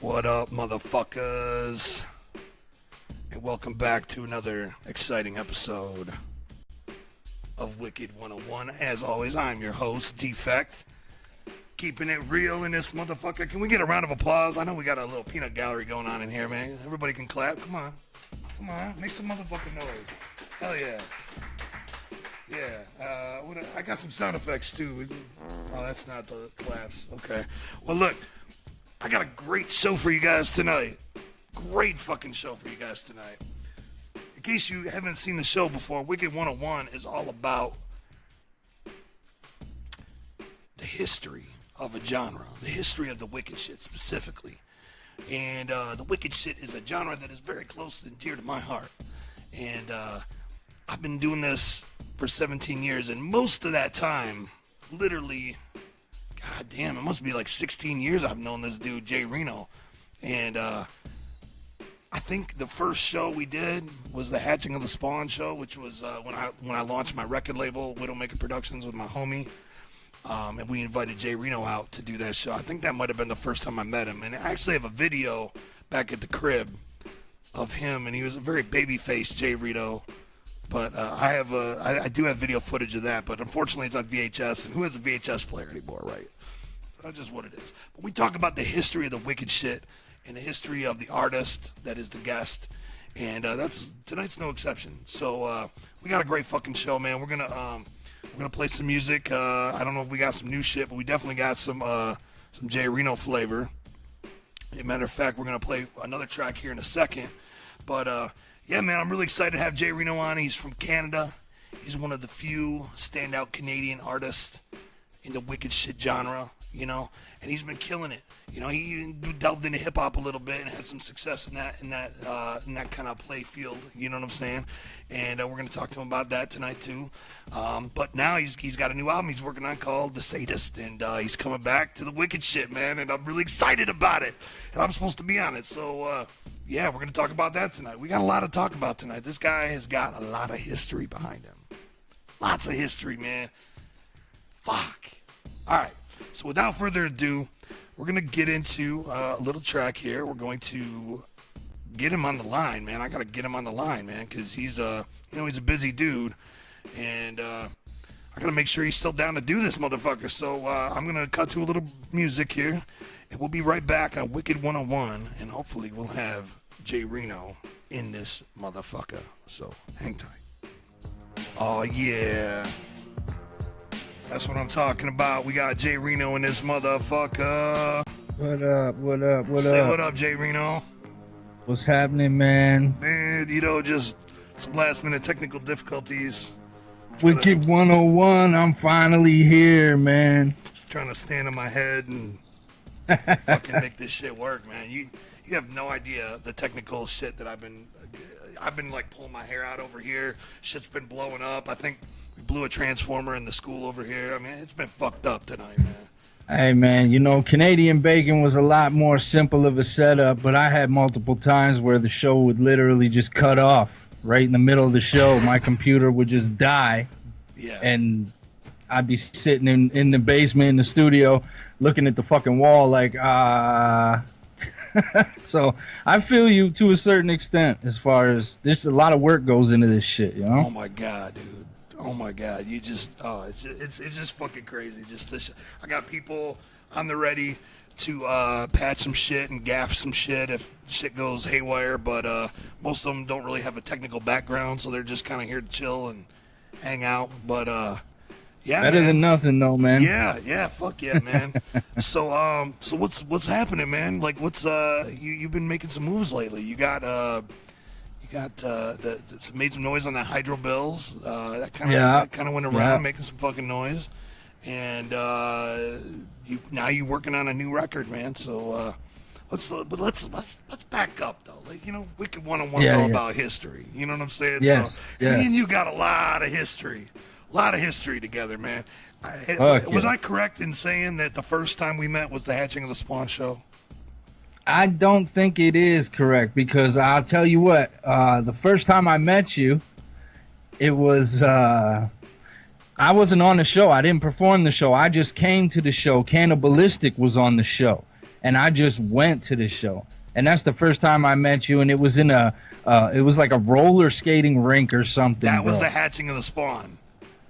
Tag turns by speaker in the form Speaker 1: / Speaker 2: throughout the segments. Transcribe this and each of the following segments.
Speaker 1: What up, motherfuckers? And welcome back to another exciting episode of Wicked 101. As always, I'm your host, Defect. Keeping it real in this motherfucker. Can we get a round of applause? I know we got a little peanut gallery going on in here, man. Everybody can clap. Come on. Come on. Make some motherfucking noise. Hell yeah. Yeah. I got some sound effects, too. Oh, that's not the claps. Okay. Well, look. I got a great show for you guys tonight. Great fucking show for you guys tonight. In case you haven't seen the show before, Wicked 101 is all about the history of a genre. The history of the wicked shit specifically. And the wicked shit is a genre that is very close and dear to my heart. And I've been doing this for 17 years. And most of that time, literally... God damn, it must be like 16 years I've known this dude, J Reno. And I think the first show we did was the Hatching of the Spawn show, which was when I launched my record label, Widowmaker Productions, with my homie. And we invited J Reno out to do that show. I think that might have been the first time I met him. And I actually have a video back at the crib of him, and he was a very baby-faced J Reno. But I do have video footage of that, but unfortunately it's on VHS, and who has a VHS player anymore, right? That's just what it is. But we talk about the history of the wicked shit and the history of the artist that is the guest, and that's tonight's no exception. So we got a great fucking show, man. We're gonna play some music. I don't know if we got some new shit, but we definitely got some J Reno flavor. As a matter of fact, we're gonna play another track here in a second, but. Yeah, man, I'm really excited to have J Reno on. He's from Canada. He's one of the few standout Canadian artists in the wicked shit genre, you know, and he's been killing it. You know, he even delved into hip hop a little bit and had some success in that kind of play field. You know what I'm saying? And we're gonna talk to him about that tonight too. But now he's got a new album he's working on called The Sadist, and he's coming back to the wicked shit, man. And I'm really excited about it. And I'm supposed to be on it, so. Yeah, we're going to talk about that tonight. We got a lot to talk about tonight. This guy has got a lot of history behind him. Lots of history, man. Fuck. All right. So without further ado, we're going to get into a little track here. We're going to get him on the line, man. I got to get him on the line, man, because he's he's a busy dude. And I got to make sure he's still down to do this, motherfucker. So I'm going to cut to a little music here. And we'll be right back on Wicked 101, and hopefully we'll have J Reno in this motherfucker. So hang tight. Oh yeah, that's what I'm talking about. We got J Reno in this motherfucker.
Speaker 2: What up? What up? What
Speaker 1: Say
Speaker 2: up?
Speaker 1: what up, J Reno.
Speaker 2: What's happening, man?
Speaker 1: Man, just some last minute technical difficulties.
Speaker 2: Wicked 101. I'm finally here, man.
Speaker 1: Trying to stand on my head and fucking make this shit work, man. You have no idea the technical shit that I've been like pulling my hair out over here. Shit's been blowing up. I think we blew a transformer in the school over here. I mean, it's been fucked up tonight, man.
Speaker 2: Hey, man, you know, Canadian Bacon was a lot more simple of a setup, but I had multiple times where the show would literally just cut off right in the middle of the show. My computer would just die.
Speaker 1: Yeah.
Speaker 2: And I'd be sitting in the basement in the studio looking at the fucking wall like, So I feel you to a certain extent as far as there's a lot of work goes into this shit, you know?
Speaker 1: Oh, my God, dude. Oh, my God. You just, it's just fucking crazy. Just this. I got people on the ready to patch some shit and gaff some shit if shit goes haywire, but most of them don't really have a technical background, so they're just kind of here to chill and hang out, but yeah,
Speaker 2: better than nothing, though, man.
Speaker 1: Yeah, fuck yeah, man. So what's happening, man? Like, what's you've been making some moves lately? You got made some noise on the hydro bills. That kind of went around, making some fucking noise, and now you're working on a new record, man. So let's back up though. Like, you know, Wicked 101 is all about history. You know what I'm saying?
Speaker 2: Yes.
Speaker 1: Me and you got a lot of history. A lot of history together, man. Was I correct in saying that the first time we met was the Hatching of the Spawn show?
Speaker 2: I don't think it is correct, because I'll tell you what, the first time I met you, it was, I wasn't on the show. I didn't perform the show. I just came to the show. Cannibalistic was on the show. and I just went to the show. And that's the first time I met you, and it was in it was like a roller skating rink or something.
Speaker 1: That was the hatching of the Spawn.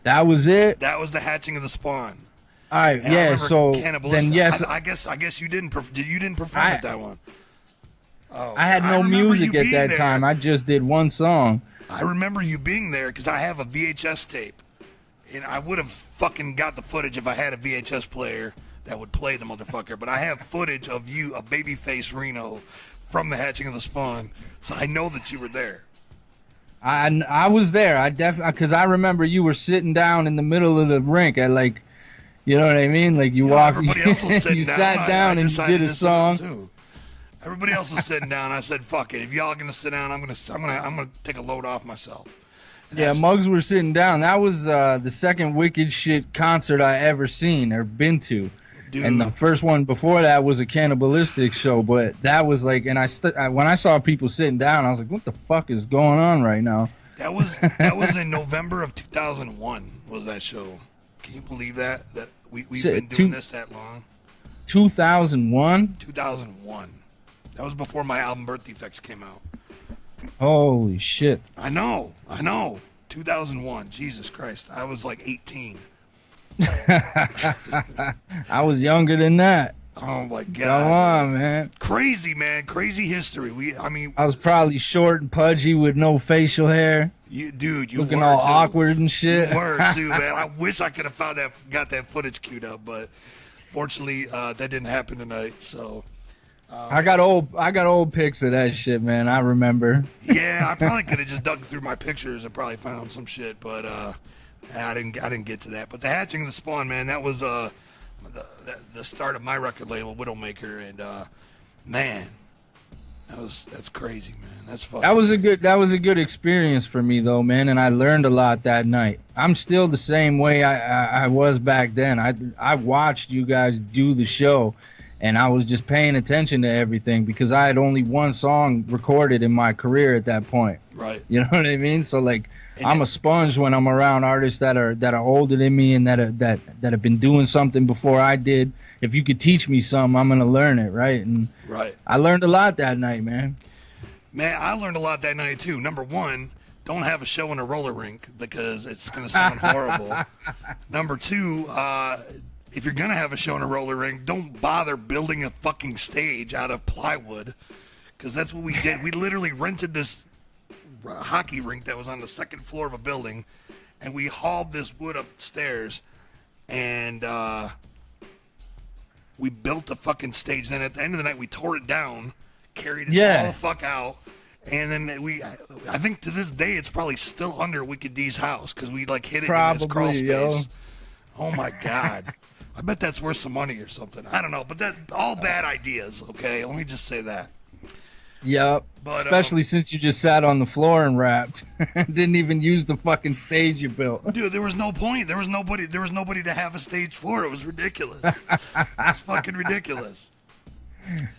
Speaker 2: That was it?
Speaker 1: That was the hatching of the Spawn.
Speaker 2: All right,
Speaker 1: And
Speaker 2: yeah, so then yes.
Speaker 1: I guess you didn't perform at that one. Oh,
Speaker 2: I had no music at that time. I just did one song.
Speaker 1: I remember you being there because I have a VHS tape. And I would have fucking got the footage if I had a VHS player that would play the motherfucker. But I have footage of you, a babyface Reno, from the hatching of the Spawn. So I know that you were there.
Speaker 2: I was there. I definitely, because I remember you were sitting down in the middle of the rink at like, you know what I mean? Like you walked, you sat down and did a song.
Speaker 1: Too. Everybody else was sitting down. I said, "Fuck it. If y'all gonna sit down, I'm gonna take a load off myself."
Speaker 2: Yeah, Muggs were sitting down. That was the second Wicked Shit concert I ever seen or been to. Dude. And the first one before that was a Cannibalistic show, but that was like, and when I saw people sitting down, I was like, what the fuck is going on right now?
Speaker 1: That was in November of 2001 was that show. Can you believe that we've been doing this that long?
Speaker 2: 2001?
Speaker 1: 2001. That was before my album Birth Defects came out.
Speaker 2: Holy shit.
Speaker 1: I know. 2001. Jesus Christ. I was like 18.
Speaker 2: I was younger than that.
Speaker 1: Oh my God.
Speaker 2: Come on, man.
Speaker 1: Crazy, man. Crazy history.
Speaker 2: I was probably short and pudgy with no facial hair.
Speaker 1: You
Speaker 2: looking
Speaker 1: were
Speaker 2: all
Speaker 1: too.
Speaker 2: awkward and shit.
Speaker 1: You were too, man. I wish I could have got that footage queued up, but fortunately, that didn't happen tonight. So
Speaker 2: I got old pics of that shit, man. I remember.
Speaker 1: Yeah, I probably could have just dug through my pictures and probably found some shit, but I didn't get to that. But the hatching of the Spawn, man, that was the start of my record label, Widowmaker, and man, that's crazy, man. That's fucking. That was a good experience for me though, man, and I learned a lot that night. I'm still the same way I was back then. I watched you guys do the show, and I was just paying attention to everything because I had only one song recorded in my career at that point. Right.
Speaker 2: You know what I mean? So like, I'm a sponge when I'm around artists that are older than me and that have been doing something before I did. If you could teach me something, I'm gonna learn it, right? And
Speaker 1: right.
Speaker 2: I learned a lot that night, man.
Speaker 1: Man, I learned a lot that night too. Number one, don't have a show in a roller rink because it's gonna sound horrible. Number two, if you're gonna have a show in a roller rink, don't bother building a fucking stage out of plywood, because that's what we did. We literally rented this hockey rink that was on the second floor of a building, and we hauled this wood upstairs, and we built a fucking stage. Then at the end of the night, we tore it down, carried it all the fuck out, and then I think to this day it's probably still under Wicked D's house because we like hid it in this crawl space. Yo. Oh my God. I bet that's worth some money or something. I don't know, but that all bad ideas, okay? Let me just say that.
Speaker 2: Yep. But, especially since you just sat on the floor and rapped. Didn't even use the fucking stage you built.
Speaker 1: Dude, there was no point. There was nobody to have a stage for. It was ridiculous. It's fucking ridiculous.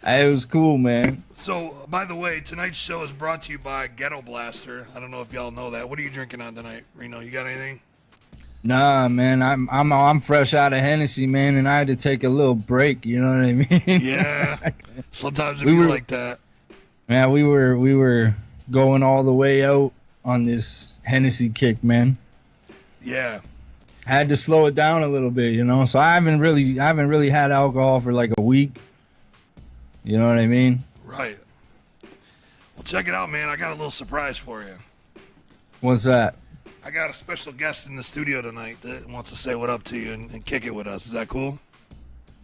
Speaker 2: It was cool, man.
Speaker 1: So, by the way, tonight's show is brought to you by Ghetto Blaster. I don't know if y'all know that. What are you drinking on tonight, Reno? You got anything?
Speaker 2: Nah, man. I'm fresh out of Hennessy, man, and I had to take a little break. You know what I mean?
Speaker 1: Yeah. Sometimes it be like that.
Speaker 2: Man, we were going all the way out on this Hennessy kick, man.
Speaker 1: Yeah.
Speaker 2: Had to slow it down a little bit, you know. So I haven't really had alcohol for like a week. You know what I mean?
Speaker 1: Right. Well, check it out, man. I got a little surprise for you.
Speaker 2: What's that?
Speaker 1: I got a special guest in the studio tonight that wants to say what up to you and kick it with us. Is that cool?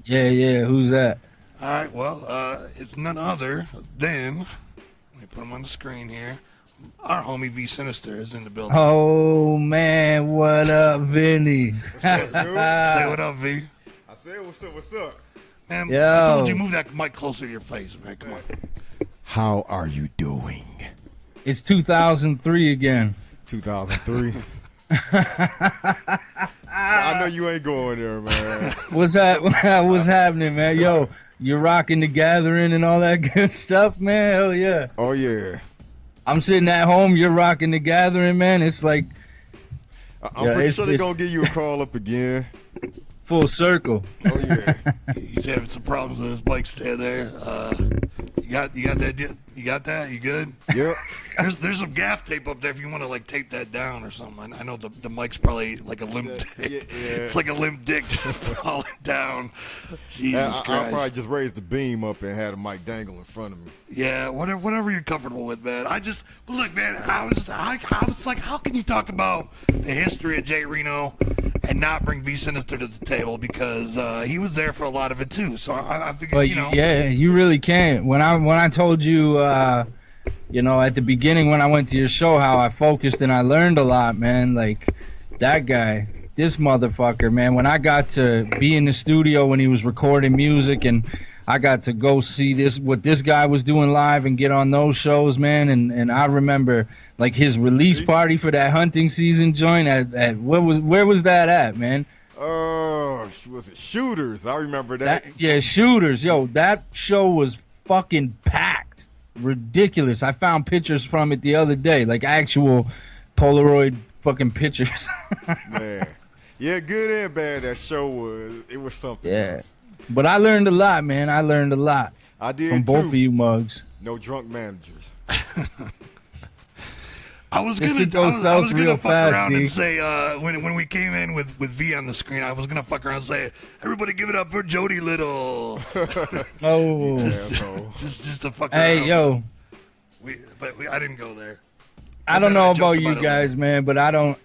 Speaker 2: Yeah. Who's that?
Speaker 1: All right. Well, it's none other than, let me put him on the screen here. Our homie V Sinizter is in the building.
Speaker 2: Oh man, what up, Vinny?
Speaker 1: Say what up, V.
Speaker 3: I said what's up?
Speaker 1: Man, I told you move that mic closer to your face, man. Come on.
Speaker 3: How are you doing?
Speaker 2: It's 2003 again.
Speaker 3: 2003. I know you ain't going there, man.
Speaker 2: What's happening, man? Yo, you're rocking the Gathering and all that good stuff, man. Hell yeah.
Speaker 3: Oh yeah.
Speaker 2: I'm sitting at home. You're rocking the Gathering, man. It's like
Speaker 3: I'm pretty sure they're gonna give you a call up again.
Speaker 2: full circle.
Speaker 3: Oh yeah.
Speaker 1: He's having some problems with his mic stand there. You got that? You got that? You good?
Speaker 3: Yep.
Speaker 1: There's some gaff tape up there if you want to like tape that down or something. I know the mic's probably like a limp dick.
Speaker 3: Yeah.
Speaker 1: It's like a limp dick just falling down. Jesus Christ.
Speaker 3: I'll probably just raise the beam up and have the mic dangle in front of me.
Speaker 1: Yeah, whatever you're comfortable with, man. Look, man. I was like, how can you talk about the history of J Reno and not bring V Sinizter to the table, because he was there for a lot of it too. So I figured,
Speaker 2: But yeah, you really can't. When I told you, at the beginning when I went to your show, how I focused and I learned a lot, man. Like that guy, this motherfucker, man. When I got to be in the studio when he was recording music, and I got to go see what this guy was doing live and get on those shows, man. And I remember like his release party for that hunting season joint at where was that at, man?
Speaker 3: Was it Shooters? I remember that.
Speaker 2: Yeah, Shooters. Yo, that show was fucking packed. Ridiculous. I found pictures from it the other day, like actual Polaroid fucking pictures.
Speaker 3: Man. Yeah, good and bad. That show was something.
Speaker 2: Yeah.
Speaker 3: Else.
Speaker 2: But I learned a lot, man. I learned a lot.
Speaker 3: I did
Speaker 2: from both
Speaker 3: too.
Speaker 2: of you mugs.
Speaker 3: No drunk managers.
Speaker 1: I was
Speaker 2: This
Speaker 1: gonna
Speaker 2: could go south real
Speaker 1: fuck
Speaker 2: fast,
Speaker 1: around
Speaker 2: D.
Speaker 1: and say when we came in with V on the screen, I was gonna fuck around and say, everybody give it up for Jody Little.
Speaker 2: Oh.
Speaker 3: Asshole.
Speaker 1: just to fuck
Speaker 2: Hey,
Speaker 1: around.
Speaker 2: yo.
Speaker 1: I didn't go there.
Speaker 2: I don't
Speaker 1: then
Speaker 2: know
Speaker 1: I
Speaker 2: about
Speaker 1: joked
Speaker 2: you
Speaker 1: about it
Speaker 2: guys, man, but I don't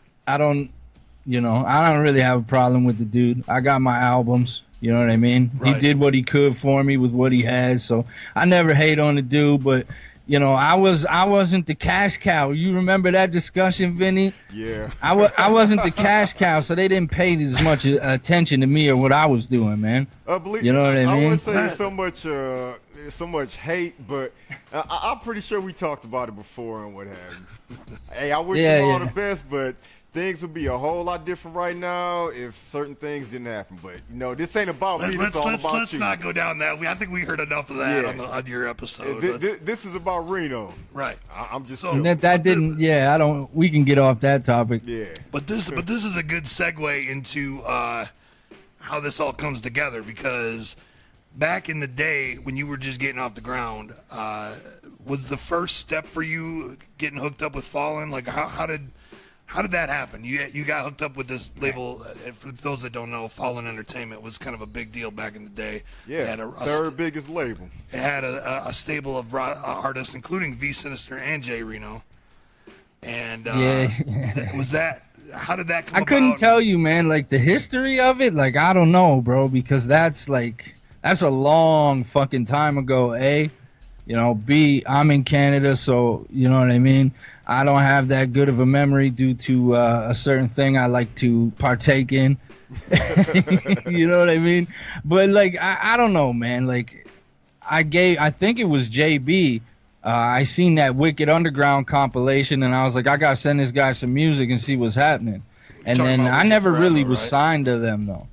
Speaker 2: really have a problem with the dude. I got my albums. You know what I mean?
Speaker 1: Right.
Speaker 2: He did what he could for me with what he has, so I never hate on the dude. But I wasn't the cash cow. You remember that discussion, Vinny?
Speaker 3: Yeah.
Speaker 2: I wasn't the cash cow, so they didn't pay as much attention to me or what I was doing, man. You know what I mean?
Speaker 3: I wouldn't say there's so much hate, but I'm pretty sure we talked about it before and what have you. Hey, I wish you all the best, but things would be a whole lot different right now if certain things didn't happen. But this ain't about me. This is all about you.
Speaker 1: Let's not go down that. I think we heard enough of that on your episode.
Speaker 3: This is about Reno.
Speaker 1: Right.
Speaker 3: I'm just
Speaker 2: so that didn't. Yeah, I don't. We can get off that topic.
Speaker 3: Yeah.
Speaker 1: But this is a good segue into how this all comes together, because back in the day when you were just getting off the ground, was the first step for you getting hooked up with Fallen? Like how did that happen? You got hooked up with this label. For those that don't know, Fallen Entertainment was kind of a big deal back in the day.
Speaker 3: Yeah,
Speaker 1: it had
Speaker 3: third biggest label.
Speaker 1: It had a stable of artists, including V Sinizter and J Reno. And was that? How did that come about?
Speaker 2: I couldn't tell you, man. Like the history of it, like I don't know, bro, because that's a long fucking time ago. A, B, I'm in Canada, so you know what I mean. I don't have that good of a memory due to a certain thing I like to partake in. You know what I mean? But like I don't know, man. Like I think it was JB. I seen that Wicked Underground compilation, and I was like, I gotta send this guy some music and see what's happening. And then I never really was signed to them though.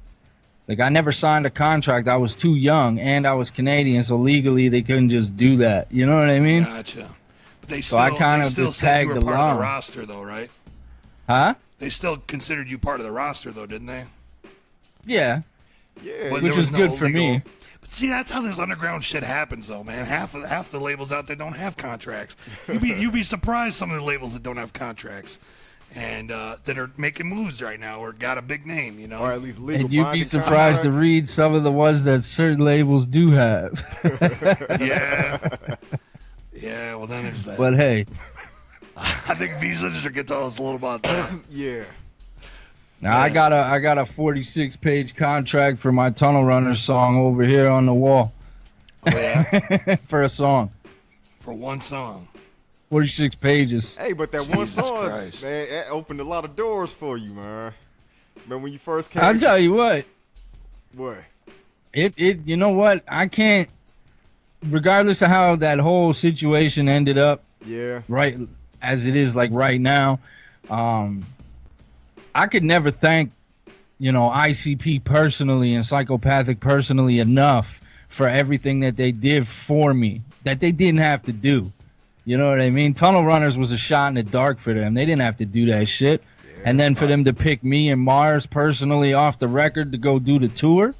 Speaker 2: Like I never signed a contract. I was too young, and I was Canadian, so legally they couldn't just do that. You know what I mean?
Speaker 1: Gotcha. But
Speaker 2: I kind of just tagged along.
Speaker 1: Part of the roster, though, right?
Speaker 2: Huh?
Speaker 1: They still considered you part of the roster, though, didn't they?
Speaker 2: Yeah.
Speaker 3: Yeah.
Speaker 2: Which is good for me.
Speaker 1: But see, that's how this underground shit happens, though, man. Half the labels out there don't have contracts. You'd be surprised some of the labels that don't have contracts, and that are making moves right now or got a big name,
Speaker 3: or at least legal.
Speaker 2: And you'd be surprised to read some of the ones that certain labels do have.
Speaker 1: Yeah, well then there's that.
Speaker 2: But hey,
Speaker 1: I think V Sinizter can tell us a little about that.
Speaker 3: Yeah.
Speaker 2: Now I got a 46-page contract for my Tunnel Runner song over here on the wall.
Speaker 1: Oh yeah.
Speaker 2: For a song.
Speaker 1: For one song.
Speaker 2: 46 pages.
Speaker 3: Hey, but that one song,
Speaker 1: Christ.
Speaker 3: man, that opened a lot of doors for you, man. Remember when you first came?
Speaker 2: I'll tell you what.
Speaker 3: What?
Speaker 2: You know what? I can't. Regardless of how that whole situation ended up, right as it is like right now, I could never thank, ICP personally and Psychopathic personally enough for everything that they did for me that they didn't have to do. You know what I mean? Tunnel Runners was a shot in the dark for them. They didn't have to do that shit. and then for them to pick me and Mars personally off the record to go do the tour,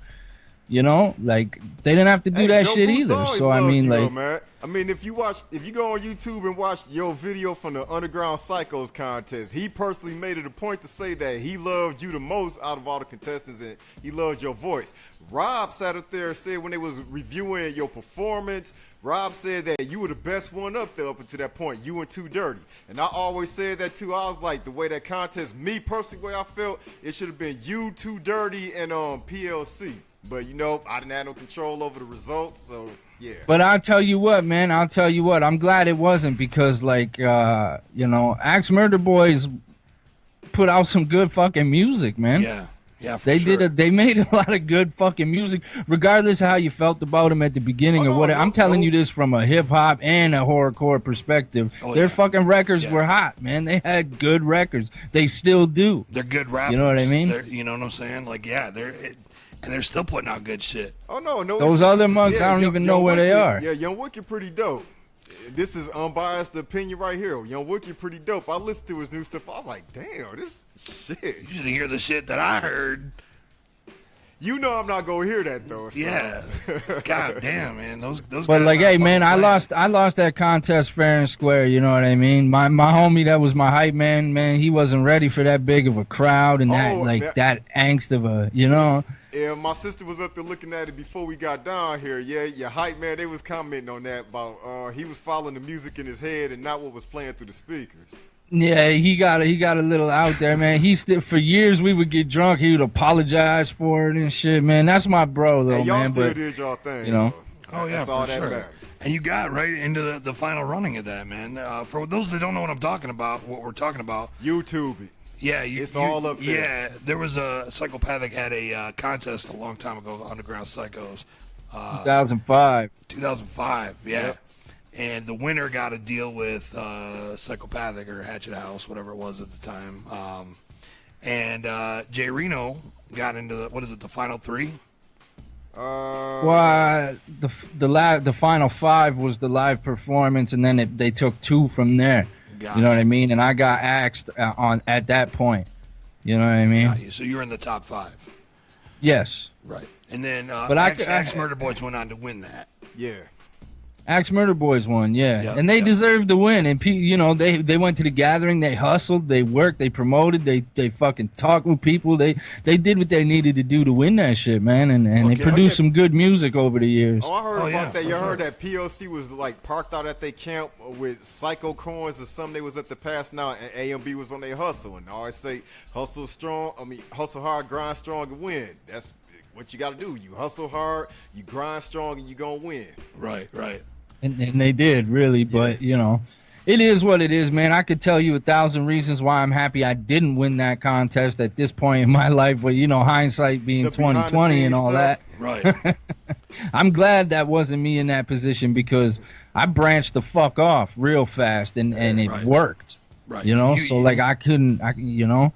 Speaker 2: you know, like they didn't have to do that shit either. So I mean, like,
Speaker 3: man. I mean, if you go on YouTube and watch your video from the Underground Psychos contest, he personally made it a point to say that he loved you the most out of all the contestants, and he loved your voice. Rob sat up there and said when they was reviewing your performance, Rob said that you were the best one up there up until that point, you and Too Dirty. And I always said that too. I was like, the way that contest, me personally, the way I felt, it should have been you, Too Dirty, and PLC. But, you know, I didn't have no control over the results, so, yeah.
Speaker 2: But I'll tell you what, man. I'll tell you what. I'm glad it wasn't because, like, you know, Axe Murder Boys put out some good fucking music, man.
Speaker 1: Yeah. Yeah, for
Speaker 2: they
Speaker 1: sure.
Speaker 2: They made a lot of good fucking music, regardless of how you felt about them at the beginning or whatever. I'm telling you this from a hip hop and a horrorcore perspective. Their fucking records were hot, man. They had good records. They still do.
Speaker 1: They're good rappers.
Speaker 2: You know what I mean?
Speaker 1: You know what I'm saying? Like, yeah, and they're still putting out good shit.
Speaker 3: Oh no,
Speaker 2: those other monks, I don't even know where they are.
Speaker 3: Yeah, Young Wicked pretty dope. This is unbiased opinion right here. Young Wicked pretty dope. I listened to his new stuff. I was like, damn, this shit.
Speaker 1: You should hear the shit that I heard.
Speaker 3: You know I'm not gonna hear that though. So.
Speaker 1: Yeah. God damn, man. Those.
Speaker 2: But like, hey, man, I lost that contest fair and square. You know what I mean? My homie that was my hype man. Man, he wasn't ready for that big of a crowd and that angst of a, you know.
Speaker 3: Yeah, my sister was up there looking at it before we got down here. Yeah, your hype man, they was commenting on that about he was following the music in his head and not what was playing through the speakers.
Speaker 2: Yeah, he got a little out there, man. He still, for years we would get drunk. He would apologize for it and shit, man. That's my bro, though,
Speaker 3: hey, y'all
Speaker 2: man.
Speaker 3: Still
Speaker 2: but
Speaker 3: did y'all thing,
Speaker 2: you know.
Speaker 1: Oh yeah,
Speaker 3: that's all
Speaker 1: for
Speaker 3: that
Speaker 1: sure.
Speaker 3: matters.
Speaker 1: And you got right into the final running of that, man. For those that don't know what I'm talking about, what we're talking about,
Speaker 3: YouTube it.
Speaker 1: Yeah,
Speaker 3: it's all up there.
Speaker 1: Yeah, there was a Psychopathic had a contest a long time ago, Underground Psychos.
Speaker 2: 2005.
Speaker 1: 2005, yeah. Yep. And the winner got a deal with Psychopathic or Hatchet House, whatever it was at the time. And J Reno got into the final three?
Speaker 2: Well, the final five was the live performance, and then they took two from there. Gotcha. You know what I mean? And I got axed at that point. You know what I mean?
Speaker 1: You. So you were in the top five.
Speaker 2: Yes.
Speaker 1: Right. And then
Speaker 2: but
Speaker 1: Axe Murder Boys went on to win that.
Speaker 3: Yeah.
Speaker 2: Axe Murder Boys won, yeah. And they deserved to win. And, you know, they went to the gathering. They hustled. They worked. They promoted. They fucking talked with people. They did what they needed to do to win that shit, man. And they produced some good music over the years.
Speaker 3: Oh, I heard about that. You heard that POC was, like, parked out at their camp with Psycho Coins or something. They was at the pass now, and AMB was on their hustle. And I always say, hustle hard, grind strong, and win. That's what you got to do. You hustle hard, you grind strong, and you going to win.
Speaker 1: Right.
Speaker 2: And they did, really, but, you know, it is what it is, man. I could tell you 1,000 reasons why I'm happy I didn't win that contest at this point in my life where, you know, hindsight being 2020 and all stuff. That.
Speaker 1: Right.
Speaker 2: I'm glad that wasn't me in that position because I branched the fuck off real fast and it worked. Right. You know, I couldn't, you know.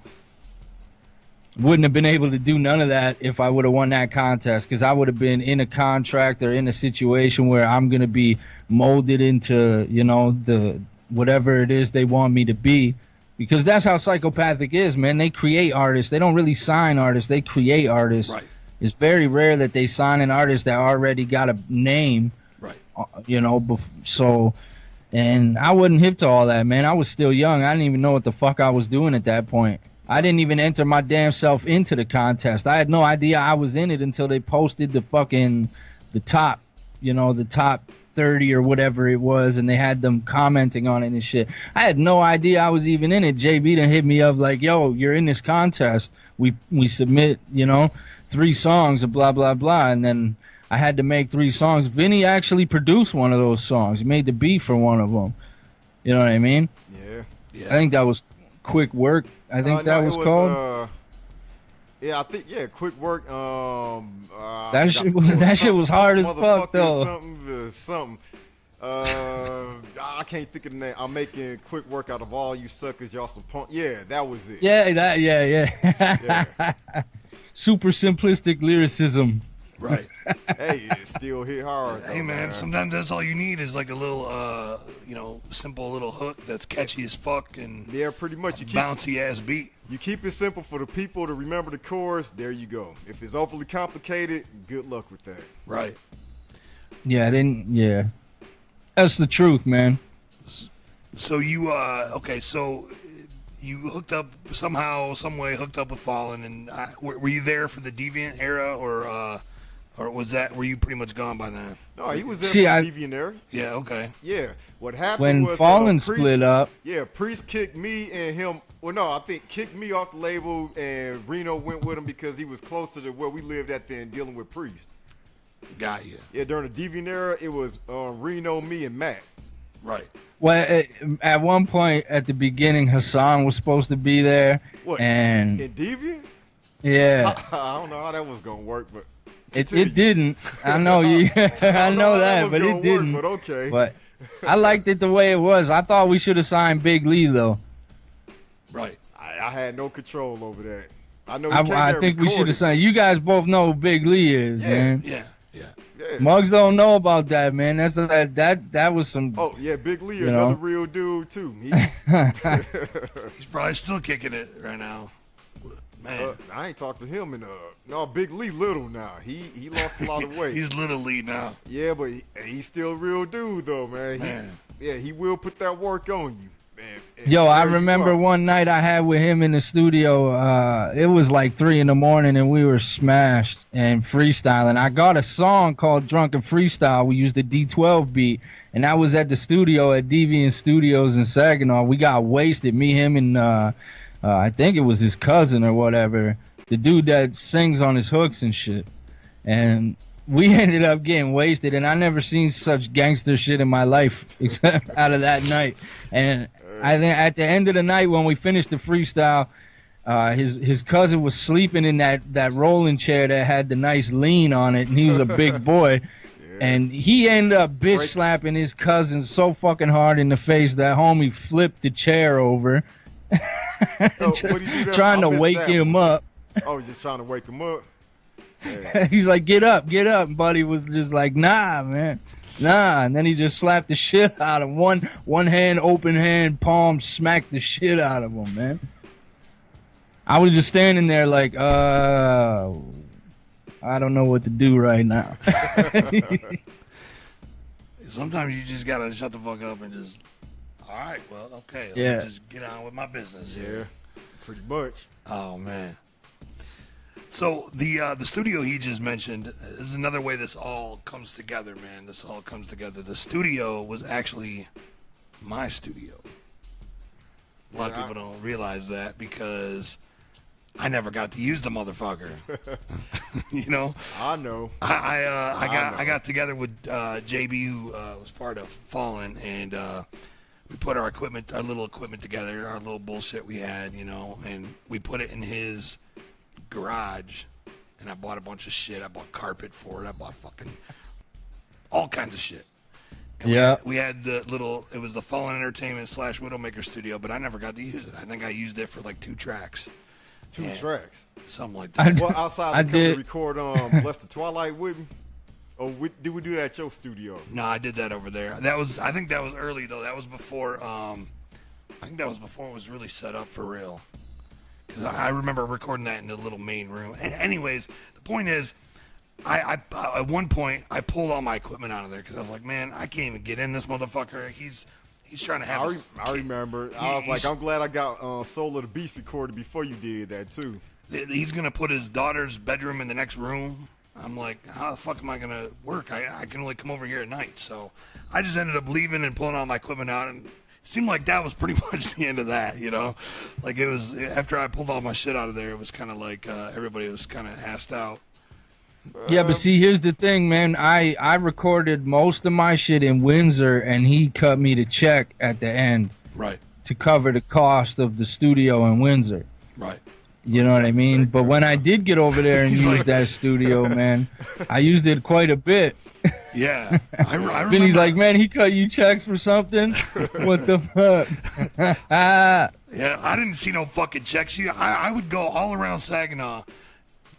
Speaker 2: Wouldn't have been able to do none of that if I would have won that contest because I would have been in a contract or in a situation where I'm going to be molded into, you know, the whatever it is they want me to be because that's how Psychopathic is, man. They create artists. They don't really sign artists. They create artists.
Speaker 1: Right.
Speaker 2: It's very rare that they sign an artist that already got a name.
Speaker 1: Right.
Speaker 2: You know, so... And I wasn't hip to all that, man. I was still young. I didn't even know what the fuck I was doing at that point. I didn't even enter my damn self into the contest. I had no idea I was in it until they posted the top, you know, the top 30 or whatever it was, and they had them commenting on it and shit. I had no idea I was even in it. JB done hit me up like, yo, you're in this contest. We submit, you know, 3 songs and blah, blah, blah. And then I had to make 3 songs. Vinny actually produced one of those songs. He made the beat for one of them. You know what I mean?
Speaker 3: Yeah.
Speaker 2: I think that was Quick Work. I think that was called.
Speaker 3: Yeah, I think Quick Work.
Speaker 2: That shit was hard as fuck though.
Speaker 3: Something. I can't think of the name. I'm making quick work out of all you suckers. Y'all some punk. Yeah, that was it.
Speaker 2: Yeah. Super simplistic lyricism.
Speaker 1: Right.
Speaker 3: Hey, it still hit hard.
Speaker 1: Hey, man, sometimes that's all you need is like a little, simple little hook that's catchy as fuck and
Speaker 3: Yeah, pretty much.
Speaker 1: bouncy ass beat.
Speaker 3: You keep it simple for the people to remember the chorus. There you go. If it's overly complicated, good luck with that.
Speaker 1: Right.
Speaker 2: Yeah, yeah. That's the truth, man.
Speaker 1: So you, so you hooked up somehow, some way, hooked up with Fallen, and were you there for the Deviant era, or were you pretty much gone by then?
Speaker 3: No, he was there for the Deviant era.
Speaker 1: Yeah, okay.
Speaker 3: Yeah, what happened
Speaker 2: when
Speaker 3: was
Speaker 2: Fallen
Speaker 3: Priest,
Speaker 2: split up.
Speaker 3: Yeah, Priest kicked me and him. Well, no, I think kicked me off the label, and Reno went with him because he was closer to where we lived at then, dealing with Priest.
Speaker 1: Got you.
Speaker 3: Yeah, during the Deviant era, it was Reno, me, and Matt.
Speaker 1: Right.
Speaker 2: Well, at one point at the beginning, Hassan was supposed to be there.
Speaker 3: What?
Speaker 2: And
Speaker 3: in Deviant?
Speaker 2: Yeah.
Speaker 3: I don't know how that was gonna work, but
Speaker 2: it didn't. I know you. I know that, but it didn't.
Speaker 3: But okay.
Speaker 2: But I liked it the way it was. I thought we should have signed Big Lee though.
Speaker 1: Right.
Speaker 3: I had no control over that. I know.
Speaker 2: I think we should have signed. You guys both know who Big Lee is, man.
Speaker 1: Yeah.
Speaker 2: Mugs don't know about that, man. That was some.
Speaker 3: Oh yeah, Big Lee, another real dude too.
Speaker 1: He's probably still kicking it right now. Man,
Speaker 3: I ain't talked to him in no, Big Lee little now. He lost a lot of weight.
Speaker 1: He's Little Lee now.
Speaker 3: Yeah, but he's still a real dude though, man. He will put that work on you. Man,
Speaker 2: yo, I remember one night I had with him in the studio. It was like 3 a.m. and we were smashed and freestyling. I got a song called Drunken Freestyle. We used the D12 beat, and I was at the studio at Deviant Studios in Saginaw. We got wasted, me, him, and I think it was his cousin or whatever, the dude that sings on his hooks and shit. And we ended up getting wasted, and I never seen such gangster shit in my life except out of that night. And I think at the end of the night when we finished the freestyle, his cousin was sleeping in that rolling chair that had the nice lean on it, and he was a big boy. And he ended up bitch slapping his cousin so fucking hard in the face that homie flipped the chair over. Just trying to wake him up.
Speaker 3: Oh, just trying to wake him up. Yeah.
Speaker 2: He's like, get up. And Buddy was just like, nah, man. Nah, and then he just slapped the shit out of him. One hand, open hand, palm, smacked the shit out of him, man. I was just standing there like, I don't know what to do right now.
Speaker 1: Sometimes you just gotta shut the fuck up and just, all right, well, okay, let me just get on with my business here.
Speaker 3: Pretty much.
Speaker 1: Oh man. So the studio he just mentioned is another way this all comes together, man. This all comes together. The studio was actually my studio. A lot of people don't realize that because I never got to use the motherfucker. You know?
Speaker 3: I know.
Speaker 1: I got together with JB, who was part of Fallen, and we put our little equipment together, our little bullshit we had, you know, and we put it in his garage, and I bought a bunch of shit. I bought carpet for it. I bought fucking all kinds of shit. And we had the it was the Fallen Entertainment / Widowmaker studio, but I never got to use it. I think I used it for like 2 tracks.
Speaker 3: Two tracks?
Speaker 1: Something like that.
Speaker 3: Well, outside I did record Bless the Twilight with me? Or did we do that at your studio?
Speaker 1: No, I did that over there. I think that was early though. That was before I think that was before it was really set up for real. Because I remember recording that in the little main room. Anyways, the point is, I at one point I pulled all my equipment out of there because I was like, man, I can't even get in this motherfucker. He's trying to have.
Speaker 3: I remember. I was like, I'm glad I got Soul of the Beast recorded before you did that too.
Speaker 1: He's gonna put his daughter's bedroom in the next room. I'm like, how the fuck am I gonna work? I can only come over here at night. So I just ended up leaving and pulling all my equipment out, and it seemed like that was pretty much the end of that, you know? Like, it was, after I pulled all my shit out of there, it was kind of like everybody was kind of assed out.
Speaker 2: Yeah, but see, here's the thing, man. I recorded most of my shit in Windsor, and he cut me the check at the end.
Speaker 1: Right.
Speaker 2: To cover the cost of the studio in Windsor.
Speaker 1: Right.
Speaker 2: You know what I mean? But when I did get over there and use that studio, man, I used it quite a bit.
Speaker 1: Yeah. I remember.
Speaker 2: Vinny's like, man, he cut you checks for something? What the fuck?
Speaker 1: Yeah, I didn't see no fucking checks. I would go all around Saginaw.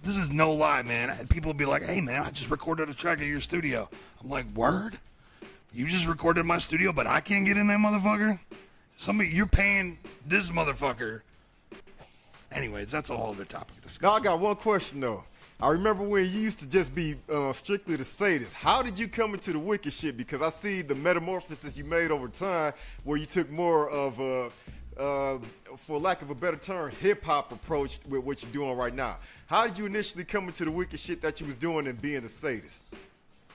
Speaker 1: This is no lie, man. People will be like, hey, man, I just recorded a track at your studio. I'm like, word? You just recorded my studio, but I can't get in there, motherfucker? You're paying this motherfucker. Anyways, that's a whole other topic of discussion.
Speaker 3: Now, I got one question, though. I remember when you used to just be strictly the sadist. How did you come into the wicked shit? Because I see the metamorphosis you made over time where you took more of a, for lack of a better term, hip-hop approach with what you're doing right now. How did you initially come into the wicked shit that you was doing and being a sadist?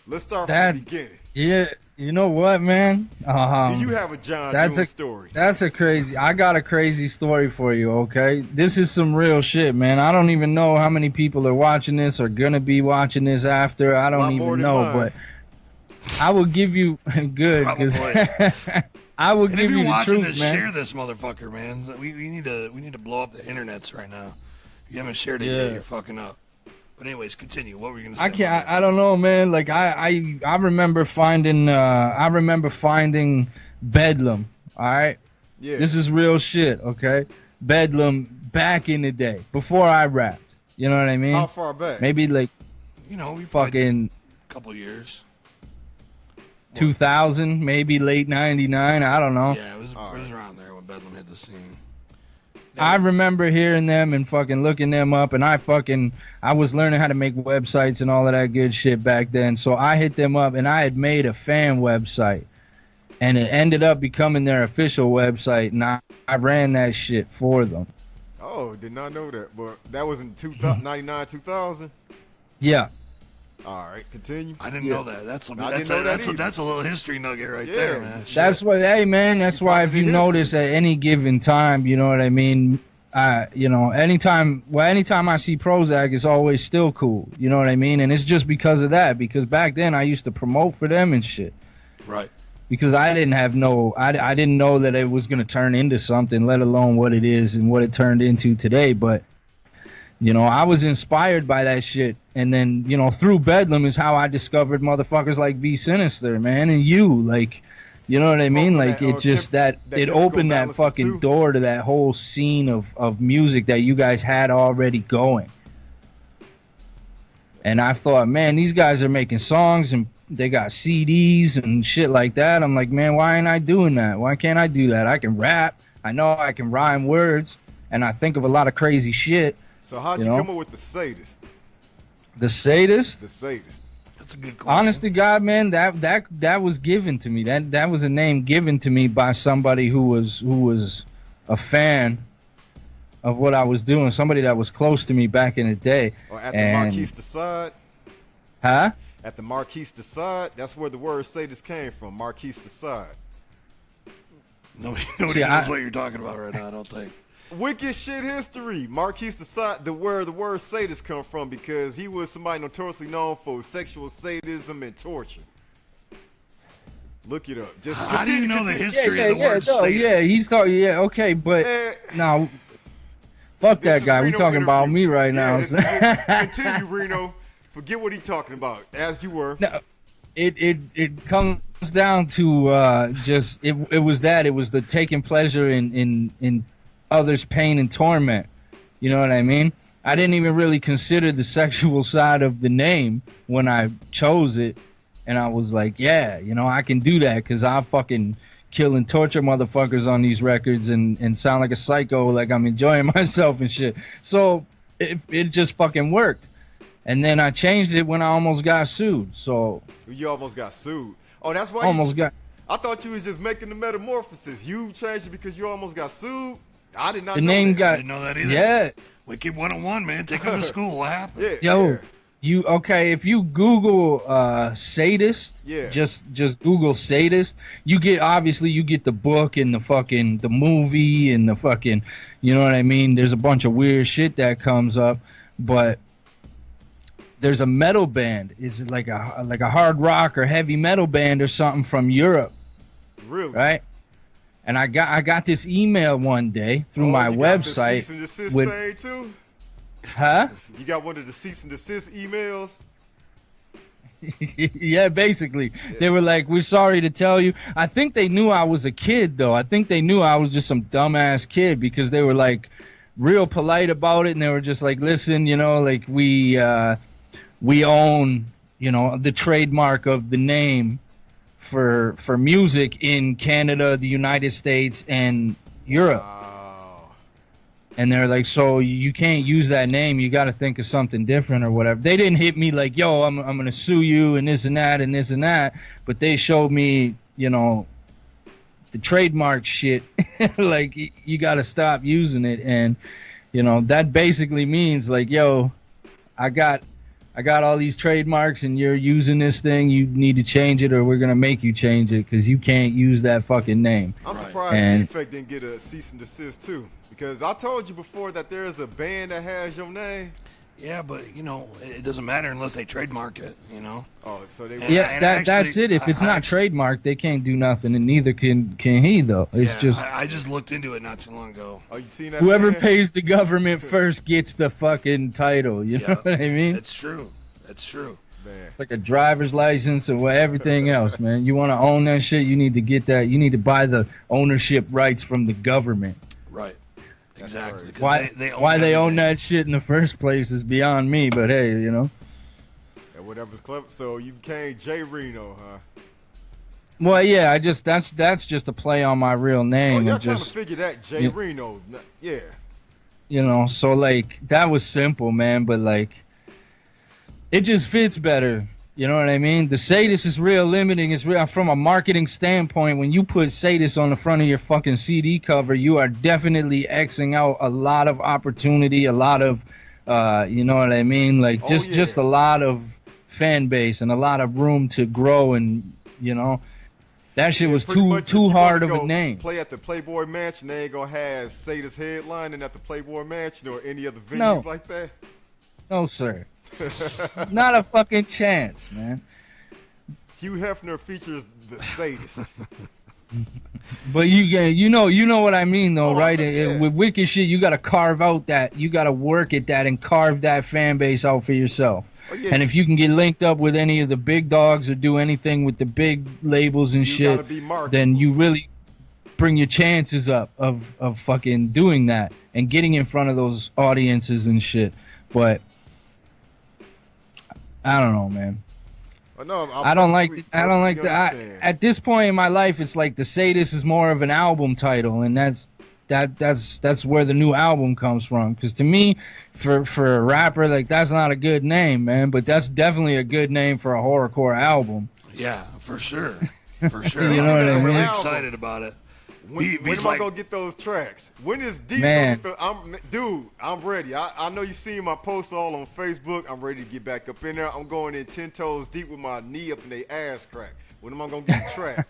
Speaker 3: Let's start from the beginning.
Speaker 2: Yeah, you know what, man?
Speaker 3: Do you have a John Jones story?
Speaker 2: I got a crazy story for you, okay? This is some real shit, man. I don't even know how many people are watching this or gonna be watching this after. I don't even know, but I will give you good because I will give you the truth,
Speaker 1: this,
Speaker 2: man.
Speaker 1: Share this motherfucker, man. We need to blow up the internets right now. If you haven't shared it yet, you're fucking up. But anyways, continue. What were you gonna say?
Speaker 2: I don't know, man. Like I remember finding Bedlam. All right.
Speaker 3: Yeah.
Speaker 2: This is real shit. Okay. Bedlam back in the day before I rapped. You know what I mean?
Speaker 3: How far back?
Speaker 2: Maybe like
Speaker 1: we
Speaker 2: fucking
Speaker 1: a couple years.
Speaker 2: 2000, maybe late 99. I don't know.
Speaker 1: Yeah, it was around there when Bedlam hit the scene.
Speaker 2: I remember hearing them and fucking looking them up, and I was learning how to make websites and all of that good shit back then. So I hit them up, and I had made a fan website, and it ended up becoming their official website, and I ran that shit for them.
Speaker 3: Oh, did not know that, but that was in 99, 2000?
Speaker 2: Yeah.
Speaker 3: All right, continue.
Speaker 1: I didn't know that. That's a little history nugget right there, man. Shit.
Speaker 2: That's what. Hey, man. That's why if you notice at any given time, you know what I mean. Anytime I see Prozac, it's always still cool. You know what I mean, and it's just because of that. Because back then I used to promote for them and shit.
Speaker 1: Right.
Speaker 2: Because I didn't know that it was gonna turn into something, let alone what it is and what it turned into today. But I was inspired by that shit. And then, through Bedlam is how I discovered motherfuckers like V Sinizter, man, and you. Like, you know what I mean? Like, it just it opened that fucking door to that whole scene of music that you guys had already going. And I thought, man, these guys are making songs and they got CDs and shit like that. I'm like, man, why ain't I doing that? Why can't I do that? I can rap. I know I can rhyme words. And I think of a lot of crazy shit.
Speaker 3: So how'd you come up with the sadist?
Speaker 2: The sadist?
Speaker 3: The sadist.
Speaker 1: That's a good question.
Speaker 2: Honest to God, man, that was given to me. That was a name given to me by somebody who was a fan of what I was doing. Somebody that was close to me back in the day.
Speaker 3: Or at the Marquis de Sade.
Speaker 2: Huh?
Speaker 3: At the Marquis de Sade. That's where the word sadist came from. Marquis de Sade.
Speaker 1: Nobody knows what you're talking about right now, I don't think.
Speaker 3: Wicked shit history. Marquis de Sade, where the word sadist come from, because he was somebody notoriously known for sexual sadism and torture. Look it up.
Speaker 1: How do you know the history of the word sadist?
Speaker 2: Yeah, he's talking. Yeah, okay, but now, fuck that guy. We talking about me right now.
Speaker 3: Continue, Reno. Forget what he talking about. As you were.
Speaker 2: No, it comes down to just it was the taking pleasure in others' pain and torment. You know what I mean? I didn't even really consider the sexual side of the name when I chose it, and I was like, yeah, I can do that because I fucking kill and torture motherfuckers on these records and sound like a psycho, like I'm enjoying myself and shit. So it just fucking worked. And then I changed it when I almost got sued. So
Speaker 3: you almost got sued. Oh, that's why. I thought you was just making the metamorphosis. You changed it because you almost got sued. I did not know that.
Speaker 1: I didn't know that either.
Speaker 2: Yeah.
Speaker 1: Wicked 101, man. Take them to school. What happened?
Speaker 2: Yeah. If you Google sadist, just Google sadist, you get the book and the movie and the fucking, you know what I mean? There's a bunch of weird shit that comes up, but there's a metal band. Is it like a hard rock or heavy metal band or something from Europe?
Speaker 3: Really?
Speaker 2: Right? And I got this email one day through my website.
Speaker 3: Got the cease and desist thing too?
Speaker 2: Huh?
Speaker 3: You got one of the cease and desist emails?
Speaker 2: Yeah, basically. They were like, we're sorry to tell you. I think they knew I was a kid, though. I think they knew I was just some dumbass kid because they were like, real polite about it, and they were just like, listen, you know, like we own, you know, the trademark of the name for music in Canada, the United States, and Europe.
Speaker 3: Wow.
Speaker 2: And they're like, so you can't use that name. You got to think of something different or whatever. They didn't hit me like, yo, I'm going to sue you and this and that and this and that. But they showed me, you know, the trademark shit. Like, you got to stop using it. And, you know, that basically means like, yo, I got all these trademarks and you're using this thing. You need to change it or we're going to make you change it because you can't use that fucking name.
Speaker 3: I'm surprised Defect didn't get a cease and desist too. Because I told you before that there is a band that has your name.
Speaker 1: Yeah, but, you know, it doesn't matter unless they trademark it, you know?
Speaker 3: Oh, so they...
Speaker 2: That's it. If it's not trademarked, they can't do nothing, and neither can he, though. It's just...
Speaker 1: I just looked into it not too long ago.
Speaker 3: Oh, you seen that?
Speaker 2: Whoever
Speaker 3: band?
Speaker 2: pays the government first gets the fucking title, you know what I mean?
Speaker 1: It's true. It's true.
Speaker 3: Man.
Speaker 2: It's like a driver's license or everything else, man. You want to own that shit, you need to get that. You need to buy the ownership rights from the government.
Speaker 1: Right. Exactly.
Speaker 2: Why they own that shit in the first place is beyond me, but hey, you know.
Speaker 3: And whatever's clever. So you became J Reno, huh?
Speaker 2: Well, yeah, that's just a play on my real name.
Speaker 3: Oh, you're
Speaker 2: and
Speaker 3: trying
Speaker 2: just,
Speaker 3: to figure that J Reno. Yeah.
Speaker 2: You know, so like that was simple, man, but like it just fits better. You know what I mean? The Sadist is real limiting. It's real from a marketing standpoint. When you put Sadist on the front of your fucking CD cover, you are definitely Xing out a lot of opportunity, a lot of, you know what I mean? Like just a lot of fan base and a lot of room to grow. And you know, that shit was too hard of a name.
Speaker 3: Play at the Playboy Mansion. They ain't gonna have Sadist headlining at the Playboy Mansion or any other venues like that.
Speaker 2: No, sir. Not a fucking chance, man.
Speaker 3: Hugh Hefner features the Sadist.
Speaker 2: But you know what I mean though, right?
Speaker 3: Yeah.
Speaker 2: With wicked shit, you gotta carve out that, you gotta work at that and carve that fan base out for yourself. Oh, yeah. And if you can get linked up with any of the big dogs or do anything with the big labels and shit, then you really bring your chances up of fucking doing that and getting in front of those audiences and shit. But I don't know, man. I don't like that. At this point in my life, it's like the Sadist is more of an album title, and that's where the new album comes from. Because to me, for a rapper, like that's not a good name, man. But that's definitely a good name for a horrorcore album.
Speaker 1: Yeah, for sure, for sure.
Speaker 2: You know what I mean?
Speaker 1: I'm really excited about it.
Speaker 3: When am I gonna get those tracks? When is deep?
Speaker 2: Man.
Speaker 3: I'm ready. I know you seen my posts all on Facebook. I'm ready to get back up in there. I'm going in 10 toes deep with my knee up in their ass crack. When am I gonna get the track?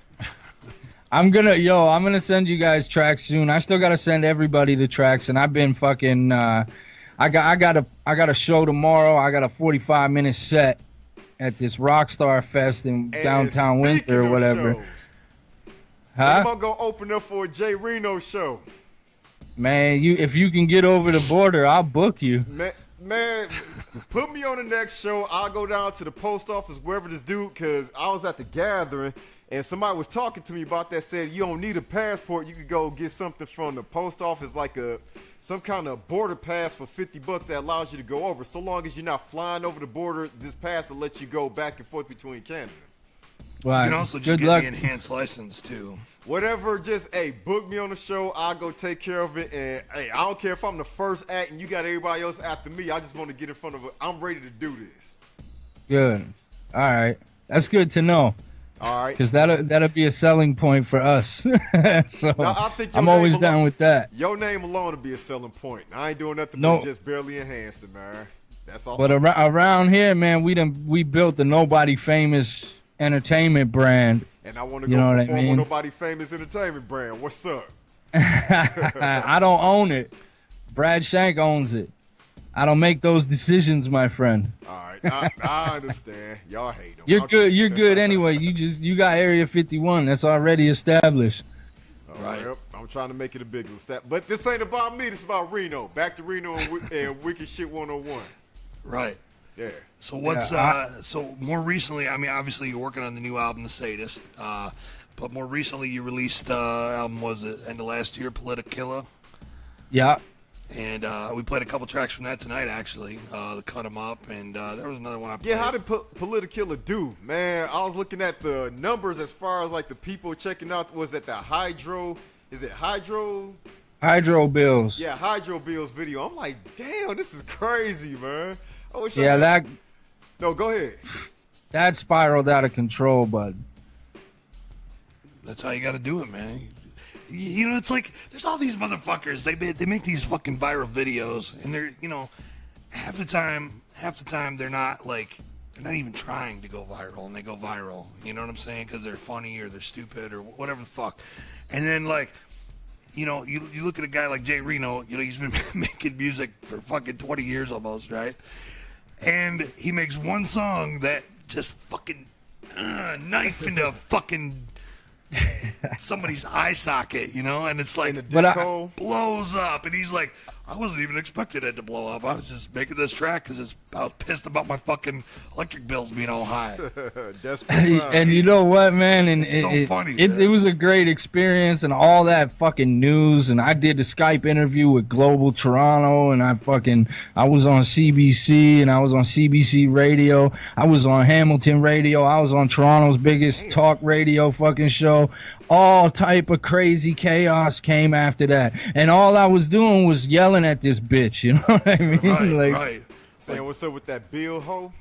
Speaker 2: I'm gonna send you guys tracks soon. I still gotta send everybody the tracks, and I've been fucking. I got a show tomorrow. I got a 45-minute set at this Rockstar Fest in downtown Windsor or whatever.
Speaker 3: Shows,
Speaker 2: huh?
Speaker 3: I'm gonna open up for a J Reno show.
Speaker 2: Man, if you can get over the border, I'll book you.
Speaker 3: Man, put me on the next show. I'll go down to the post office, wherever this dude, because I was at the gathering, and somebody was talking to me about that, said you don't need a passport. You could go get something from the post office, like some kind of border pass for $50 that allows you to go over. So long as you're not flying over the border, this pass will let you go back and forth between Canada.
Speaker 1: Well, you can also just get the enhanced license, too.
Speaker 3: Whatever, just, book me on the show. I'll go take care of it. And, I don't care if I'm the first act and you got everybody else after me. I just want to get in front of it. I'm ready to do this.
Speaker 2: Good. All right. That's good to know.
Speaker 3: All right.
Speaker 2: Because that'll be a selling point for us. So
Speaker 3: now, I think
Speaker 2: I'm always down with that.
Speaker 3: Your name alone will be a selling point. I ain't doing nothing but just barely enhancing, man. That's all.
Speaker 2: But around here, man, we built the nobody famous entertainment brand.
Speaker 3: And I want to go perform with nobody famous entertainment brand. What's up?
Speaker 2: I don't own it. Brad Shank owns it. I don't make those decisions, my friend.
Speaker 3: All right, I understand. Y'all hate him.
Speaker 2: You're good anyway. You got Area 51. That's already established.
Speaker 3: All right. Yep. I'm trying to make it a big step. But this ain't about me. This is about Reno. Back to Reno and Wicked Shit 101.
Speaker 1: Right.
Speaker 3: Yeah.
Speaker 1: So what's so more recently? I mean, obviously you're working on the new album, The Sadist. But more recently you released album, was it end of last year, Politicilla?
Speaker 2: Yeah.
Speaker 1: And we played a couple tracks from that tonight, actually. The Cut 'Em Up, and there was another one I played.
Speaker 3: Yeah, how did Politicilla do? Man, I was looking at the numbers as far as like the people checking out. Was it the Hydro? Is it Hydro?
Speaker 2: Hydro Bills.
Speaker 3: Yeah, Hydro Bills video. I'm like, damn, this is crazy, man. I wish
Speaker 2: Yeah, that.
Speaker 3: No, go ahead.
Speaker 2: That spiraled out of control, bud.
Speaker 1: That's how you got to do it, man. You know, it's like there's all these motherfuckers. They make these fucking viral videos, and they're, you know, half the time they're not even trying to go viral, and they go viral. You know what I'm saying? Because they're funny or they're stupid or whatever the fuck. And then like, you know, you look at a guy like J Reno. You know, he's been making music for fucking 20 years almost, right? And he makes one song that just fucking knife into fucking somebody's eye socket, you know, and it's like blows up, and he's like, I wasn't even expecting it to blow up. I was just making this track because I was pissed about my fucking electric bills being all high.
Speaker 2: And you know what, man? And
Speaker 1: it's so funny.
Speaker 2: It was a great experience, and all that fucking news. And I did the Skype interview with Global Toronto, and I was on CBC, and I was on CBC Radio. I was on Hamilton Radio. I was on Toronto's biggest talk radio fucking show. All type of crazy chaos came after that, and all I was doing was yelling at this bitch. You know what I mean?
Speaker 1: Right.
Speaker 3: Saying what's up with that bill hoe?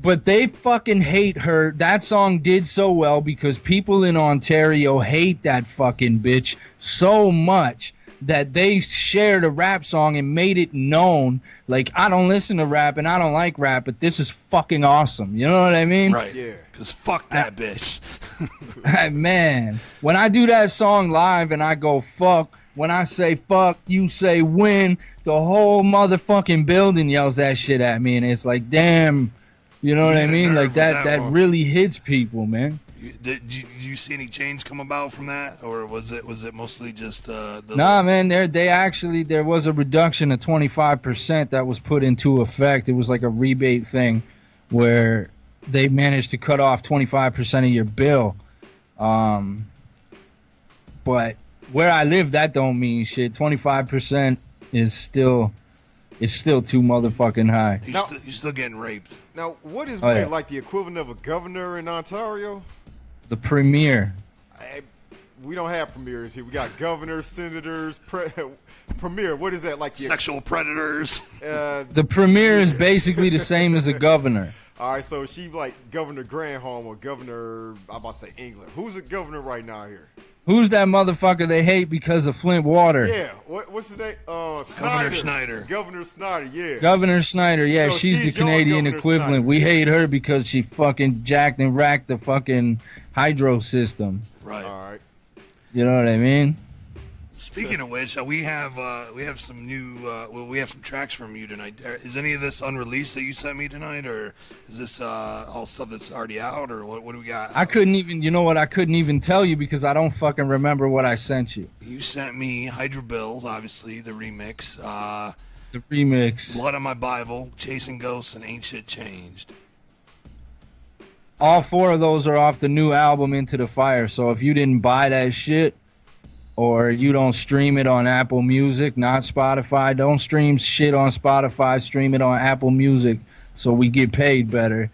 Speaker 2: But they fucking hate her. That song did so well because people in Ontario hate that fucking bitch so much that they shared a rap song and made it known. Like, I don't listen to rap and I don't like rap, but this is fucking awesome. You know what I mean?
Speaker 1: Right. Yeah. Because fuck that bitch.
Speaker 2: Man, when I do that song live and I go fuck, when I say fuck, you say win, the whole motherfucking building yells that shit at me, and it's like, damn, you know what I mean? Like that really hits people, man.
Speaker 1: Did you see any change come about from that, or was it mostly just
Speaker 2: Nah, man, there was a reduction of 25% that was put into effect. It was like a rebate thing where they managed to cut off 25% of your bill. But where I live, that don't mean shit. 25% is still too motherfucking high.
Speaker 1: You're still getting raped.
Speaker 3: Now, what is like the equivalent of a governor in Ontario?
Speaker 2: The premier.
Speaker 3: We don't have premiers here. We got governors, senators, premier. What is that like?
Speaker 1: Sexual predators.
Speaker 2: The premier is basically the same as a governor.
Speaker 3: All right, so she like Governor Granholm or Governor, I'm about to say England. Who's the governor right now here?
Speaker 2: Who's that motherfucker they hate because of Flint water?
Speaker 3: Yeah, what's his name?
Speaker 1: Governor Snyder.
Speaker 3: Governor Snyder, yeah.
Speaker 2: Governor Snyder, yeah, so she's the Canadian equivalent. Snyder. We hate her because she fucking jacked and racked the fucking hydro system.
Speaker 1: Right.
Speaker 3: All right.
Speaker 2: You know what I mean?
Speaker 1: Speaking of which, we have some new we have some tracks from you tonight. Is any of this unreleased that you sent me tonight, or is this all stuff that's already out, or what do we got?
Speaker 2: I couldn't even tell you because I don't fucking remember what I sent you.
Speaker 1: You sent me Hydro Bills, obviously the remix.
Speaker 2: The remix.
Speaker 1: Blood on My Bible, Chasing Ghosts, and Ain't Shit Changed.
Speaker 2: All four of those are off the new album Into the Fire. So if you didn't buy that shit, or you don't stream it on Apple Music, not Spotify, don't stream shit on Spotify, stream it on Apple Music so we get paid better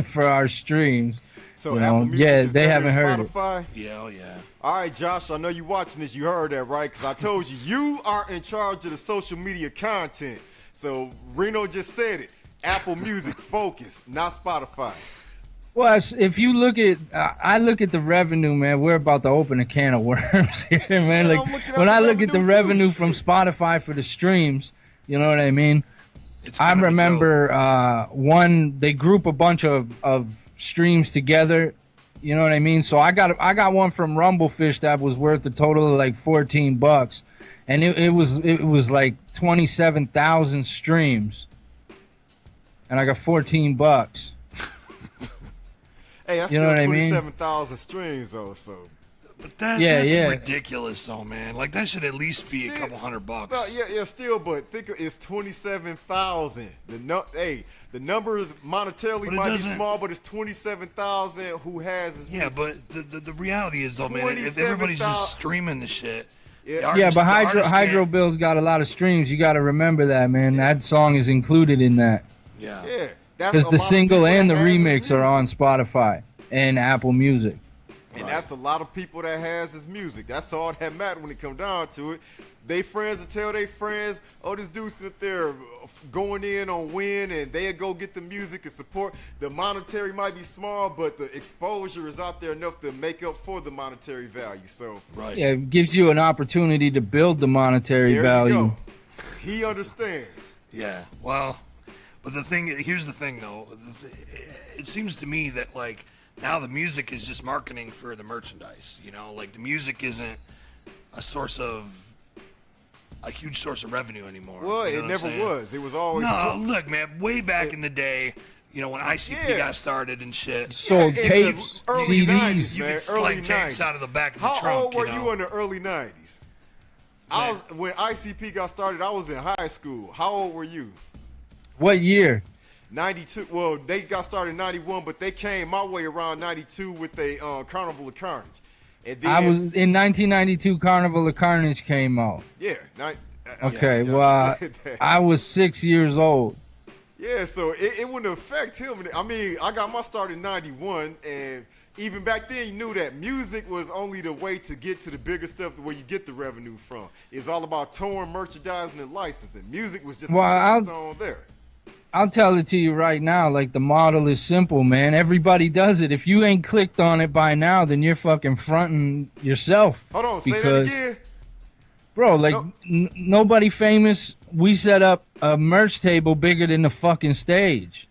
Speaker 2: for our streams.
Speaker 3: So Apple Music
Speaker 2: they haven't heard
Speaker 3: Spotify?
Speaker 2: it.
Speaker 1: Yeah, yeah.
Speaker 3: All right, Josh, I know you watching this. You heard that, right? Because I told you, you are in charge of the social media content. So Reno just said it. Apple Music, focus, not Spotify.
Speaker 2: Well, if you look at, I look at the revenue, man. We're about to open a can of worms here, man. Like when I look at the revenue from Spotify for the streams, you know what I mean? I remember they group a bunch of streams together. You know what I mean? So I got one from Rumblefish that was worth a total of like $14, and it was like 27,000 streams, and I got $14.
Speaker 3: Hey, that's
Speaker 2: you know
Speaker 3: still
Speaker 2: what
Speaker 3: 27,000 streams though, so.
Speaker 1: But that's ridiculous though, man. Like that should at least be a couple $100.
Speaker 3: No, yeah, still, but think it's 27,000. The number monetarily might be small, but it's 27,000 who has.
Speaker 1: Yeah, but the reality is though, man, if everybody's just streaming the shit,
Speaker 2: Yeah, but Hydro Bill's got a lot of streams. You got to remember that, man. That song is included in that.
Speaker 3: Yeah.
Speaker 2: Because the single and the remix are on Spotify and Apple Music.
Speaker 3: And that's a lot of people that has this music. That's all that matters when it come down to it. They friends will tell their friends, oh, this dude sit there going in on win, and they'll go get the music and support. The monetary might be small, but the exposure is out there enough to make up for the monetary value. So
Speaker 2: yeah, it gives you an opportunity to build the monetary value.
Speaker 3: He understands.
Speaker 1: Yeah, well, but here's the thing, though. It seems to me that, like, now the music is just marketing for the merchandise, you know? Like, the music isn't a huge source of revenue anymore.
Speaker 3: Well,
Speaker 1: you know
Speaker 3: it never was. It was always...
Speaker 1: No, look, man, way back in the day, you know, when ICP got started and shit.
Speaker 2: Sold tapes, CDs.
Speaker 3: 90s,
Speaker 1: you could slide tapes out of the back of the trunk,
Speaker 3: How old were
Speaker 1: you know?
Speaker 3: you in the early 90s? When ICP got started, I was in high school. How old were you?
Speaker 2: What year?
Speaker 3: 92. Well, they got started in 91, but they came my way around 92 with a Carnival of Carnage. And then,
Speaker 2: I was in 1992. Carnival of Carnage came out.
Speaker 3: Yeah.
Speaker 2: Okay. Well, I was 6 years old.
Speaker 3: Yeah, so it wouldn't affect him. I mean, I got my start in 91, and even back then, you knew that music was only the way to get to the bigger stuff where you get the revenue from. It's all about touring, merchandising, and licensing. Music was just a stone there.
Speaker 2: I'll tell it to you right now, like, the model is simple, man. Everybody does it. If you ain't clicked on it by now, then you're fucking fronting yourself.
Speaker 3: Hold on, say that again.
Speaker 2: Bro, like, nobody famous, we set up a merch table bigger than the fucking stage.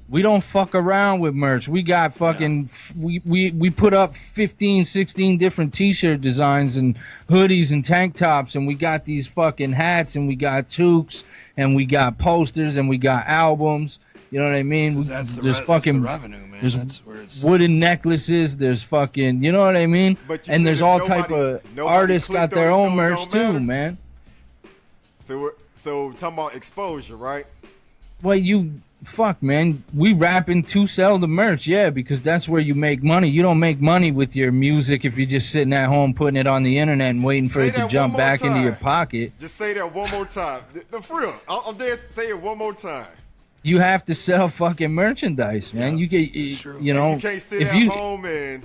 Speaker 2: We don't fuck around with merch. We got fucking, we put up 15, 16 different t-shirt designs and hoodies and tank tops, and we got these fucking hats, and we got toques, and we got posters, and we got albums. You know what I mean? There's fucking
Speaker 1: revenue, man.
Speaker 2: There's wooden necklaces. There's fucking, you know what I mean? And there's all type of artists got their own merch too, man.
Speaker 3: So talking about exposure, right?
Speaker 2: Well, fuck, man. We rapping to sell the merch, yeah, because that's where you make money. You don't make money with your music if you're just sitting at home putting it on the internet and waiting for it to jump back into your pocket.
Speaker 3: Just say that one more time. No, for real. I'm there to say it one more time.
Speaker 2: You have to sell fucking merchandise, man. You get, you know,
Speaker 3: you can't sit at home and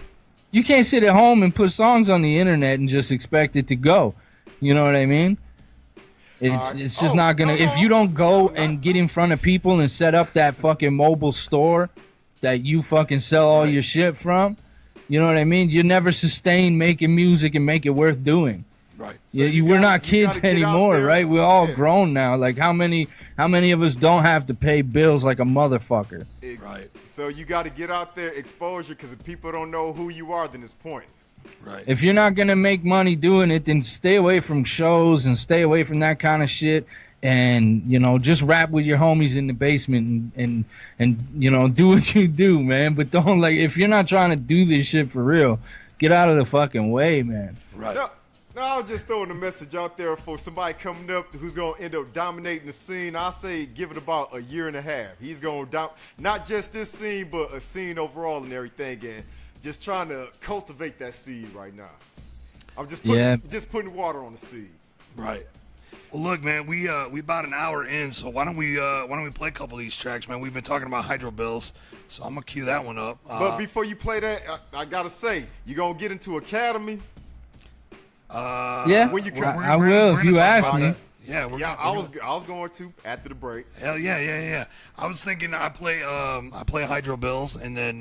Speaker 2: you can't sit at home and put songs on the internet and just expect it to go. You know what I mean? It's just not gonna. If you don't go and get in front of people and set up that fucking mobile store that you fucking sell all your shit from, you know what I mean? You never sustain making music and make it worth doing.
Speaker 1: Right.
Speaker 2: So we're not kids anymore, right? We're all grown now. Like how many of us don't have to pay bills like a motherfucker?
Speaker 1: Right.
Speaker 3: So you got to get out there, exposure, because if people don't know who you are, then it's pointless.
Speaker 1: Right.
Speaker 2: If you're not gonna make money doing it, then stay away from shows and stay away from that kind of shit. And you know, just rap with your homies in the basement and you know, do what you do, man. But don't, like, if you're not trying to do this shit for real, get out of the fucking way, man.
Speaker 1: Right.
Speaker 3: No, I was just throwing a message out there for somebody coming up who's going to end up dominating the scene. I say give it about a year and a half. He's going to not just this scene, but a scene overall and everything. And just trying to cultivate that seed right now. I'm just putting water on the seed.
Speaker 1: Right. Well, look, man, we about an hour in, so why don't we play a couple of these tracks, man? We've been talking about Hydro Bills, so I'm gonna cue that one up.
Speaker 3: But before you play that, I gotta say, you gonna get into Academy?
Speaker 2: Yeah, I will if you ask me.
Speaker 1: Yeah,
Speaker 3: I was going to after the break.
Speaker 1: Hell yeah. I was thinking I play Hydro Bills, and then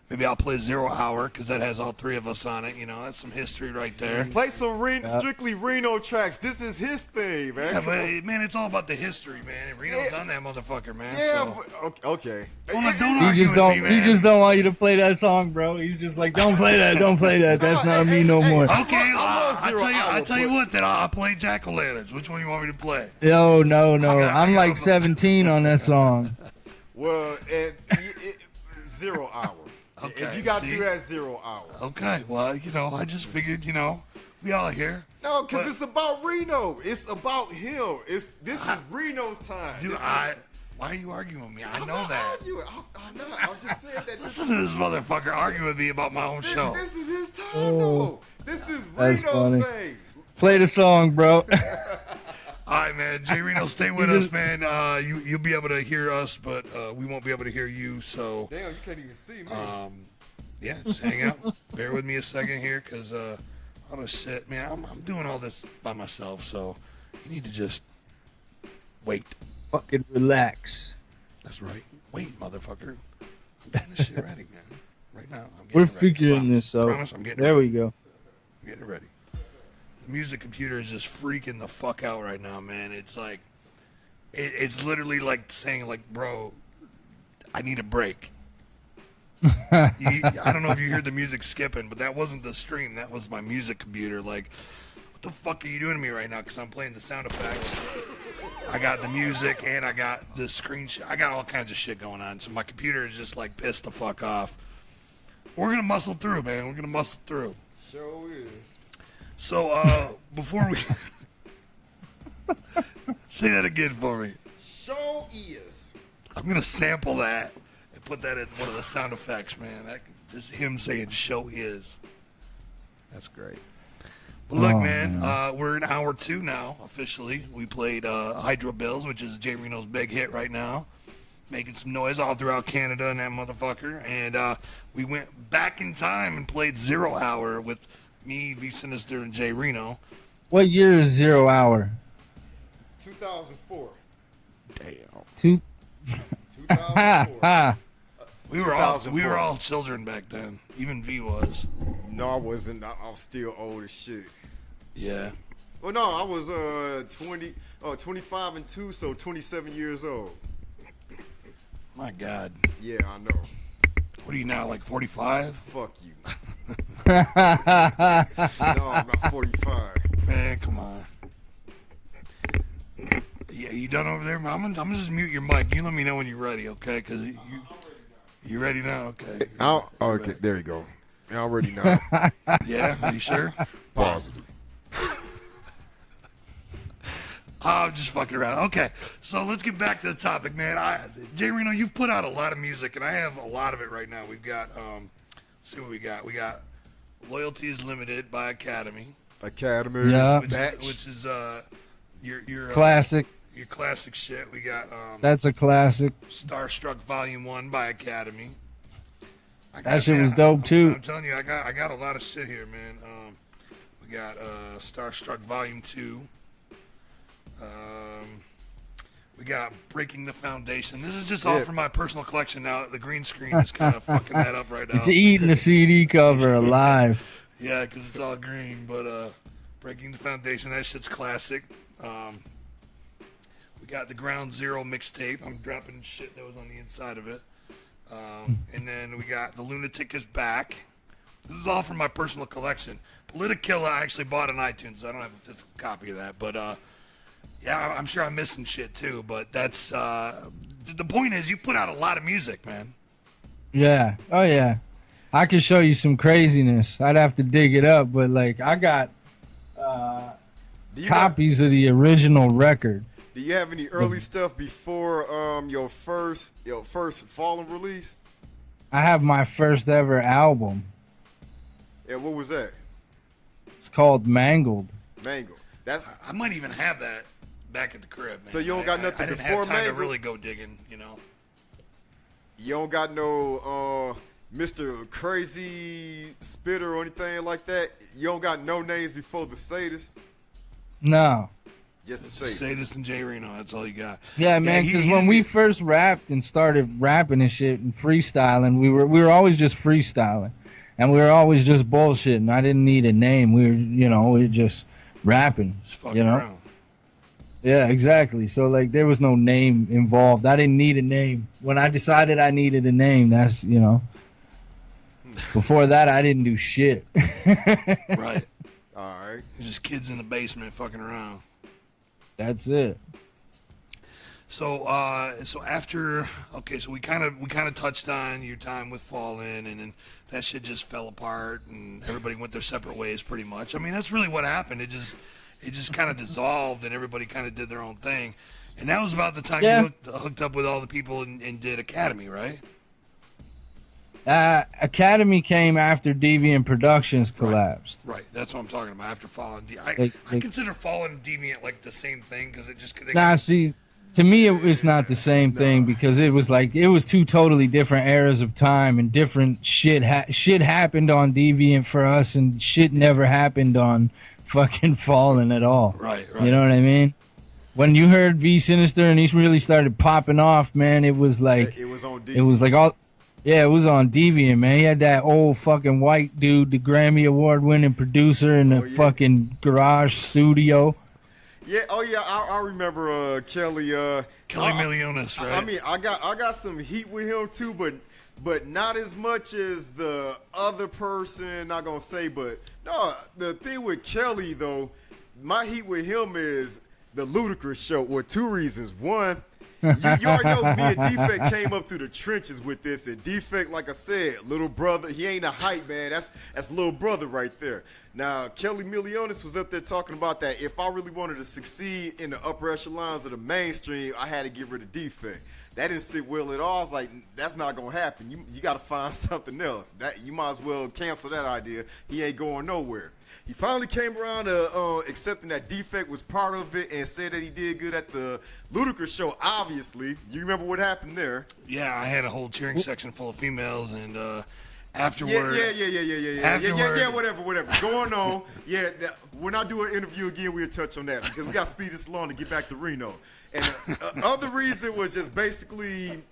Speaker 1: maybe I'll play 0 Hour because that has all three of us on it. You know, that's some history right there.
Speaker 3: Play some strictly Reno tracks. This is his thing, man.
Speaker 1: Yeah, but man, it's all about the history, man. Reno's on that motherfucker, man.
Speaker 3: Yeah,
Speaker 1: so.
Speaker 3: but, okay.
Speaker 2: He just don't want you to play that song, bro. He's just like, don't play that, don't play that. That's not me no more.
Speaker 1: Okay, I'll tell you what. Then I'll play Jack-o'-lanterns. Which one you want me to play?
Speaker 2: No. I'm like 17 on that song.
Speaker 3: Well, 0 Hour.
Speaker 1: Okay,
Speaker 3: if you got to do that 0 Hour.
Speaker 1: Okay, well, you know, I just figured, you know, we all here.
Speaker 3: No, because it's about Reno. It's about him. This is Reno's time.
Speaker 1: Dude, why are you arguing with me? I know that.
Speaker 3: I know. I was just saying that.
Speaker 1: Listen to this motherfucker arguing with me about my own show.
Speaker 3: This is his time, though. This is
Speaker 2: That's
Speaker 3: Reno's
Speaker 2: funny.
Speaker 3: thing.
Speaker 2: Play the song, bro.
Speaker 1: All right, man. J Reno, stay with us, man. You'll be able to hear us, but we won't be able to hear you. So,
Speaker 3: Damn, you can't even see me.
Speaker 1: yeah, just hang out. Bear with me a second here, cause all this shit, man. I'm doing all this by myself, so you need to just wait.
Speaker 2: Fucking relax.
Speaker 1: That's right. Wait, motherfucker. I'm getting this shit ready, man. Right now.
Speaker 2: We're figuring this out.
Speaker 1: Promise, I'm getting
Speaker 2: There
Speaker 1: ready.
Speaker 2: we go.
Speaker 1: I'm getting ready. The music computer is just freaking the fuck out right now, man. It's like, it's literally like saying, like, bro, I need a break. I don't know if you heard the music skipping, but that wasn't the stream. That was my music computer. Like, what the fuck are you doing to me right now? Because I'm playing the sound effects. I got the music and I got the screenshot. I got all kinds of shit going on. So my computer is just like pissed the fuck off. We're going to muscle through, man. We're going to muscle through.
Speaker 3: Show is.
Speaker 1: So, before we... Say that again for me.
Speaker 3: Show is.
Speaker 1: I'm going to sample that and put that in one of the sound effects, man. Just him saying show is. That's great. Well, look, man, we're in hour 2 now, officially. We played Hydro Bills, which is J Reno's big hit right now. Making some noise all throughout Canada and that motherfucker. And we went back in time and played 0 Hour with me, V Sinizter, and J Reno.
Speaker 2: What year is 0 Hour?
Speaker 3: 2004.
Speaker 1: Damn.
Speaker 3: 2004.
Speaker 1: We were all children back then. Even V was.
Speaker 3: No, I wasn't. I was still old as shit.
Speaker 1: Yeah.
Speaker 3: Well, no, I was 25 and 2, so 27 years old.
Speaker 1: My God.
Speaker 3: Yeah, I know.
Speaker 1: What are you now, like 45?
Speaker 3: Fuck you. No, I'm not 45.
Speaker 1: Man, come on. Yeah, you done over there? I'm gonna just mute your mic. You let me know when you're ready, okay? Because you ready now? Okay.
Speaker 3: Okay, there you go. I already know.
Speaker 1: Yeah, are you sure?
Speaker 3: Positive.
Speaker 1: I'm just fucking around. Okay, so let's get back to the topic, man. J Reno, you've put out a lot of music, and I have a lot of it right now. We've got, let's see what we got. We got Loyalty is Limited by Academy.
Speaker 3: Academy.
Speaker 2: Yeah.
Speaker 1: Which is your
Speaker 2: Classic.
Speaker 1: Your classic shit. We got
Speaker 2: That's a classic.
Speaker 1: Starstruck Volume 1 by Academy.
Speaker 2: That shit was dope, too.
Speaker 1: I'm telling you, I got a lot of shit here, man. We got Starstruck Volume 2. We got Breaking the Foundation. This is just all from my personal collection now. The green screen is kind of fucking that up right now.
Speaker 2: It's eating the CD cover alive.
Speaker 1: Yeah, because it's all green. But Breaking the Foundation, that shit's classic. We got the Ground Zero mixtape. I'm dropping shit that was on the inside of it. And then we got The Lunatic is Back. This is all from my personal collection. Politicilla I actually bought on iTunes, so I don't have a physical copy of that. But yeah, I'm sure I'm missing shit too. But that's the point is you put out a lot of music, man.
Speaker 2: Yeah. Oh, yeah. I could show you some craziness. I'd have to dig it up, but like I got copies of the original record.
Speaker 3: Do you have any early stuff before your first Fallen release?
Speaker 2: I have my first ever album.
Speaker 3: Yeah, what was that?
Speaker 2: It's called Mangled.
Speaker 3: Mango. That's
Speaker 1: I might even have that back at the crib, man.
Speaker 3: So you don't got nothing
Speaker 1: I didn't
Speaker 3: before
Speaker 1: have time
Speaker 3: Mango?
Speaker 1: to really go digging, you know.
Speaker 3: You don't got no Mr. Crazy Spitter or anything like that? You don't got no names before the Sadist?
Speaker 2: No.
Speaker 3: Just the Sadist.
Speaker 1: Sadist and J Reno, that's all you got.
Speaker 2: Yeah, man, because when we first rapped and started rapping and shit and freestyling, we were always just freestyling. And we were always just bullshitting. I didn't need a name. We were just rapping,
Speaker 1: Just fucking around.
Speaker 2: Yeah, exactly. So, like, there was no name involved. I didn't need a name. When I decided I needed a name, that's, before that, I didn't do shit.
Speaker 1: Right.
Speaker 3: All right.
Speaker 1: Just kids in the basement fucking around.
Speaker 2: That's it.
Speaker 1: So after, so we kind of touched on your time with Fallen, and then that shit just fell apart, and everybody went their separate ways pretty much. I mean, that's really what happened. It just kind of dissolved, and everybody kind of did their own thing. And that was about the time you hooked up with all the people and did Academy, right?
Speaker 2: Academy came after Deviant Productions collapsed.
Speaker 1: Right, that's what I'm talking about. After Fallen,
Speaker 2: Like,
Speaker 1: I consider Fallen and Deviant like the same thing because it just.
Speaker 2: See, to me it's not the same thing because it was two totally different eras of time and different shit. Shit happened on Deviant for us, and shit never happened on fucking Fallen at all.
Speaker 1: Right.
Speaker 2: You know what I mean? When you heard V Sinizter and he really started popping off, man, it was like
Speaker 3: it was on Deviant.
Speaker 2: It was like all. Yeah, it was on Deviant, man. He had that old fucking white dude, the Grammy Award winning producer in the fucking garage studio.
Speaker 3: Yeah, I remember Kelly
Speaker 1: Milionis, right?
Speaker 3: I mean, I got some heat with him too, but not as much as the other person, not gonna say, but no, the thing with Kelly though, my heat with him is the Ludacris show with two reasons. One, you already know me and Defect came up through the trenches with this, and Defect, like I said, little brother, he ain't a hype man. That's little brother right there. Now, Kelly Milionis was up there talking about that if I really wanted to succeed in the upper echelons of the mainstream, I had to get rid of Defect. That didn't sit well at all. I was like, that's not gonna happen. You got to find something else. That you might as well cancel that idea. He ain't going nowhere. He finally came around to accepting that Defect was part of it and said that he did good at the Ludacris show. Obviously, you remember what happened there?
Speaker 1: Yeah, I had a whole cheering section full of females, and afterward.
Speaker 3: Yeah, whatever. Going on. Yeah, when I do an interview again, we'll touch on that because we got to speed this along to get back to Reno. And the other reason was just basically,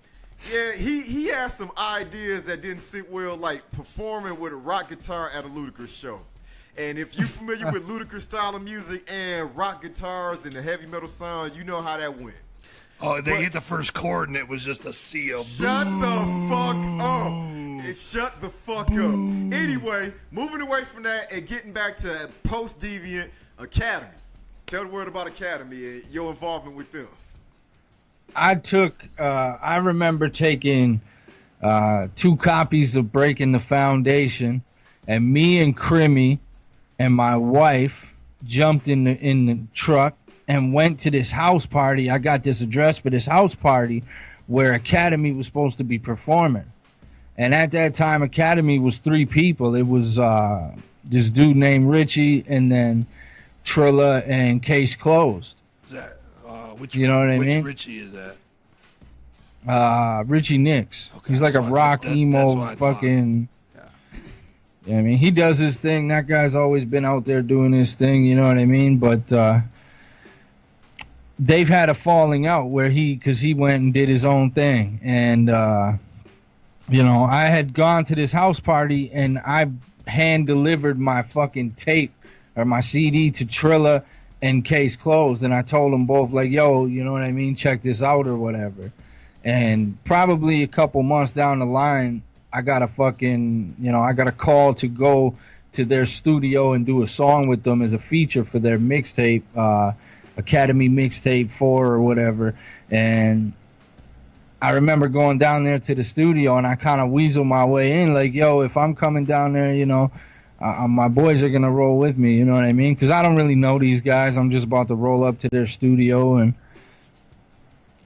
Speaker 3: yeah, he had some ideas that didn't sit well, like performing with a rock guitar at a Ludacris show. And if you're familiar with Ludacris style of music and rock guitars and the heavy metal sound, you know how that went.
Speaker 1: Oh, they hit the first chord and it was just a sea of
Speaker 3: Shut the fuck up. Shut the fuck up. Anyway, moving away from that and getting back to post-Deviant Academy. Tell the world about Academy and your involvement with them.
Speaker 2: I remember taking 2 copies of Breaking the Foundation, and me and Crimmy and my wife jumped in the truck and went to this house party. I got this address for this house party where Academy was supposed to be performing. And at that time, Academy was 3 people. It was this dude named Richie, and then Trilla and Case Closed.
Speaker 1: Is that which?
Speaker 2: You know what I mean?
Speaker 1: Which Richie is that?
Speaker 2: Richie Nix.
Speaker 1: Okay,
Speaker 2: he's like a rock emo fucking. Yeah, I mean, he does his thing. That guy's always been out there doing his thing. You know what I mean? But they've had a falling out where because he went and did his own thing, and you know, I had gone to this house party and I hand delivered my fucking tape or my CD to Trilla and Case Closed, and I told them both, like, yo, you know what I mean, check this out or whatever. And probably a couple months down the line, I got a call to go to their studio and do a song with them as a feature for their mixtape, Academy Mixtape 4 or whatever. And I remember going down there to the studio, and I kind of weaseled my way in, like, yo, if I'm coming down there, you know, my boys are going to roll with me, you know what I mean? Because I don't really know these guys. I'm just about to roll up to their studio. And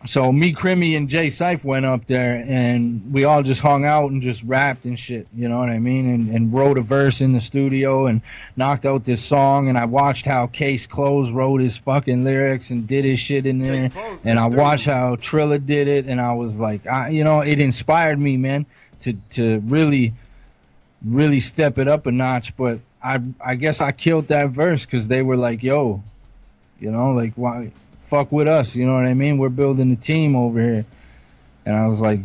Speaker 2: so me, Crimmy, and J SKYPE went up there, and we all just hung out and just rapped and shit, you know what I mean? And wrote a verse in the studio and knocked out this song. And I watched how Case Closed wrote his fucking lyrics and did his shit in there. And I watched how Trilla did it, and I was like, you know, it inspired me, man, to really step it up a notch. But I guess I killed that verse because they were like, yo, you know, like, why fuck with us, you know what I mean? We're building a team over here. And I was like,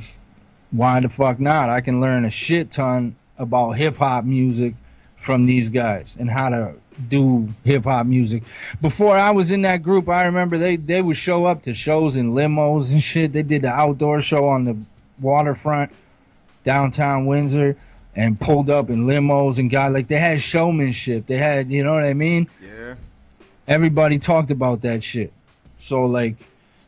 Speaker 2: why the fuck not? I can learn a shit ton about hip-hop music from these guys and how to do hip-hop music. Before I was in that group, I remember they would show up to shows in limos and shit. They did the outdoor show on the waterfront downtown Windsor and pulled up in limos and got, like, they had showmanship. They had, you know what I mean?
Speaker 3: Yeah.
Speaker 2: Everybody talked about that shit. So, like,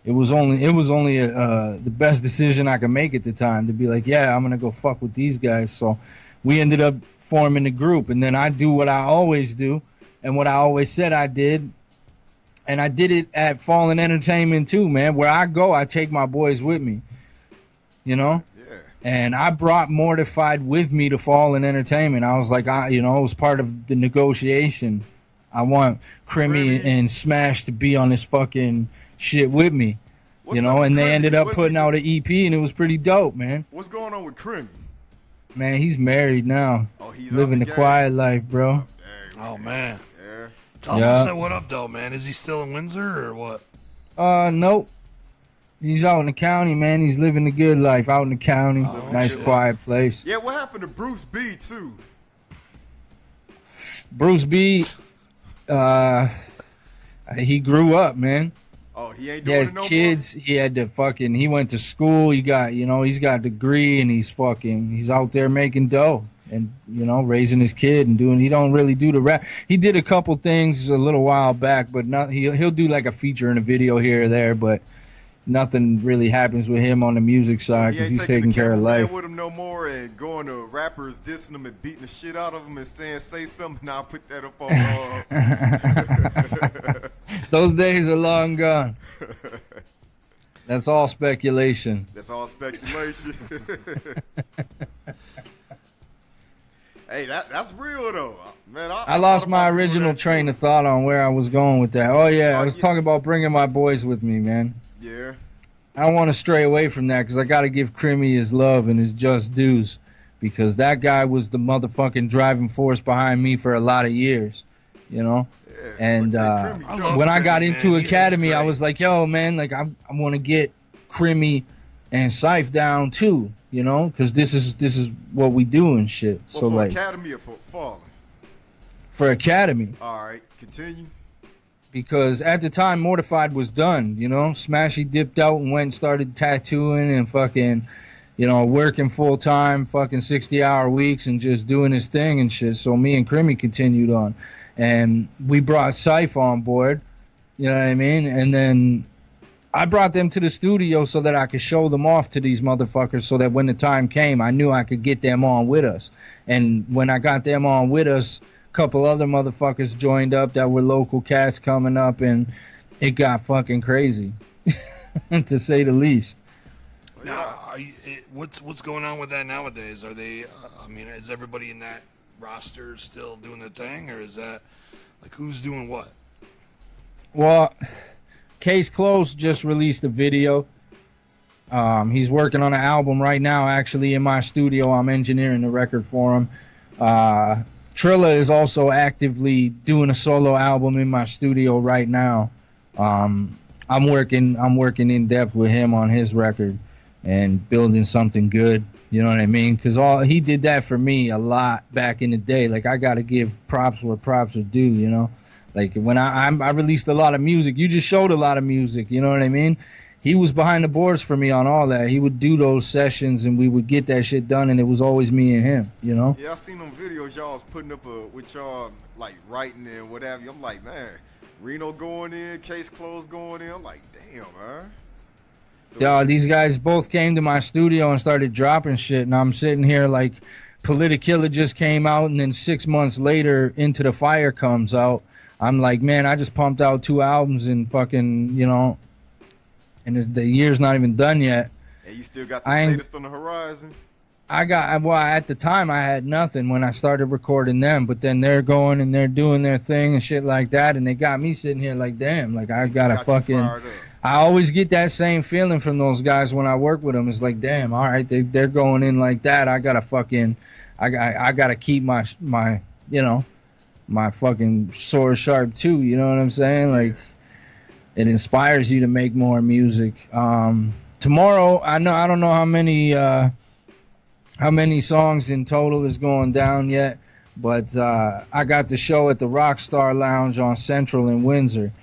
Speaker 2: it was only the best decision I could make at the time to be like, yeah, I'm gonna go fuck with these guys. So we ended up forming a group, and then I do what I always do and what I always said I did, and I did it at Fallen Entertainment too, man. Where I go, I take my boys with me, you know.
Speaker 3: Yeah.
Speaker 2: And I brought Mortified with me to Fallen Entertainment. I was like, it was part of the negotiation. I want Crimmy and Smash to be on this fucking shit with me. And they ended up putting out an EP, and it was pretty dope, man.
Speaker 3: What's going on with Crimmy?
Speaker 2: Man, he's married now.
Speaker 3: Oh, he's
Speaker 2: living the quiet life, bro.
Speaker 1: Oh, man.
Speaker 3: Yeah.
Speaker 1: Tell him say what up, though, man. Is he still in Windsor or what?
Speaker 2: Nope. He's out in the county, man. He's living the good life out in the county. Nice, quiet place.
Speaker 3: Yeah, what happened to Bruce B, too?
Speaker 2: Bruce B, he grew up, man.
Speaker 3: Oh, he ain't
Speaker 2: He
Speaker 3: doing
Speaker 2: has
Speaker 3: it no
Speaker 2: kids.
Speaker 3: more?
Speaker 2: He had to he went to school. He got, he's got a degree, and he's out there making dough and, raising his kid and he don't really do the rap. He did a couple things a little while back, but he'll do like a feature in a video here or there, but nothing really happens with him on the music side because he's taking care of life.
Speaker 3: With him no more and going to rappers dissing them and beating the shit out of them and saying say something and I'll put that up on
Speaker 2: Those days are long gone. That's all speculation.
Speaker 3: That's all speculation. Hey, that's real though, man. I
Speaker 2: lost my original train of thought on where I was going with that. Oh yeah, I was talking about bringing my boys with me, man.
Speaker 3: Yeah.
Speaker 2: I don't want to stray away from that because I got to give Crimmy his love and his just dues because that guy was the motherfucking driving force behind me for a lot of years,
Speaker 3: Yeah,
Speaker 2: and when I got into Academy, I was like, yo, man, like I want to get Crimmy and Syphe down too, because this is what we do and shit.
Speaker 3: Well,
Speaker 2: so like
Speaker 3: Academy or for Fallen?
Speaker 2: For Academy.
Speaker 3: All right, continue.
Speaker 2: Because at the time, Mortified was done, Smashy dipped out and went and started tattooing and fucking, working full time, fucking 60-hour weeks and just doing his thing and shit. So me and Crimmy continued on. And we brought Syphe on board, you know what I mean? And then I brought them to the studio so that I could show them off to these motherfuckers so that when the time came, I knew I could get them on with us. And when I got them on with us, couple other motherfuckers joined up that were local cats coming up, and it got fucking crazy, to say the least.
Speaker 1: Now, what's going on with that nowadays? Are they? Is everybody in that roster still doing their thing, or is that like who's doing what?
Speaker 2: Well, Case Close just released a video. He's working on an album right now, actually in my studio. I'm engineering the record for him. Trilla is also actively doing a solo album in my studio right now. I'm working in depth with him on his record and building something good. You know what I mean? Because he did that for me a lot back in the day. Like I got to give props where props are due. Like when I released a lot of music, you just showed a lot of music. You know what I mean? He was behind the boards for me on all that. He would do those sessions, and we would get that shit done, and it was always me and him,
Speaker 3: Yeah, I seen them videos y'all was putting up with y'all, like, writing and what have you. I'm like, man, Reno going in, Case Close going in. I'm like, damn, man.
Speaker 2: So, these guys both came to my studio and started dropping shit, and I'm sitting here like Politicilla just came out, and then 6 months later, Into the Fire comes out. I'm like, man, I just pumped out 2 albums and fucking, and the year's not even done yet.
Speaker 3: And you still got the latest on the horizon?
Speaker 2: At the time I had nothing when I started recording them, but then they're going and they're doing their thing and shit like that, and they got me sitting here like, damn, like I gotta fucking. I always get that same feeling from those guys when I work with them. It's like, damn, all right, they're going in like that. I gotta fucking, I gotta keep my my fucking sword sharp too. You know what I'm saying? Like. It inspires you to make more music. Tomorrow, I don't know how many songs in total is going down yet, but I got the show at the Rockstar Lounge on Central in Windsor.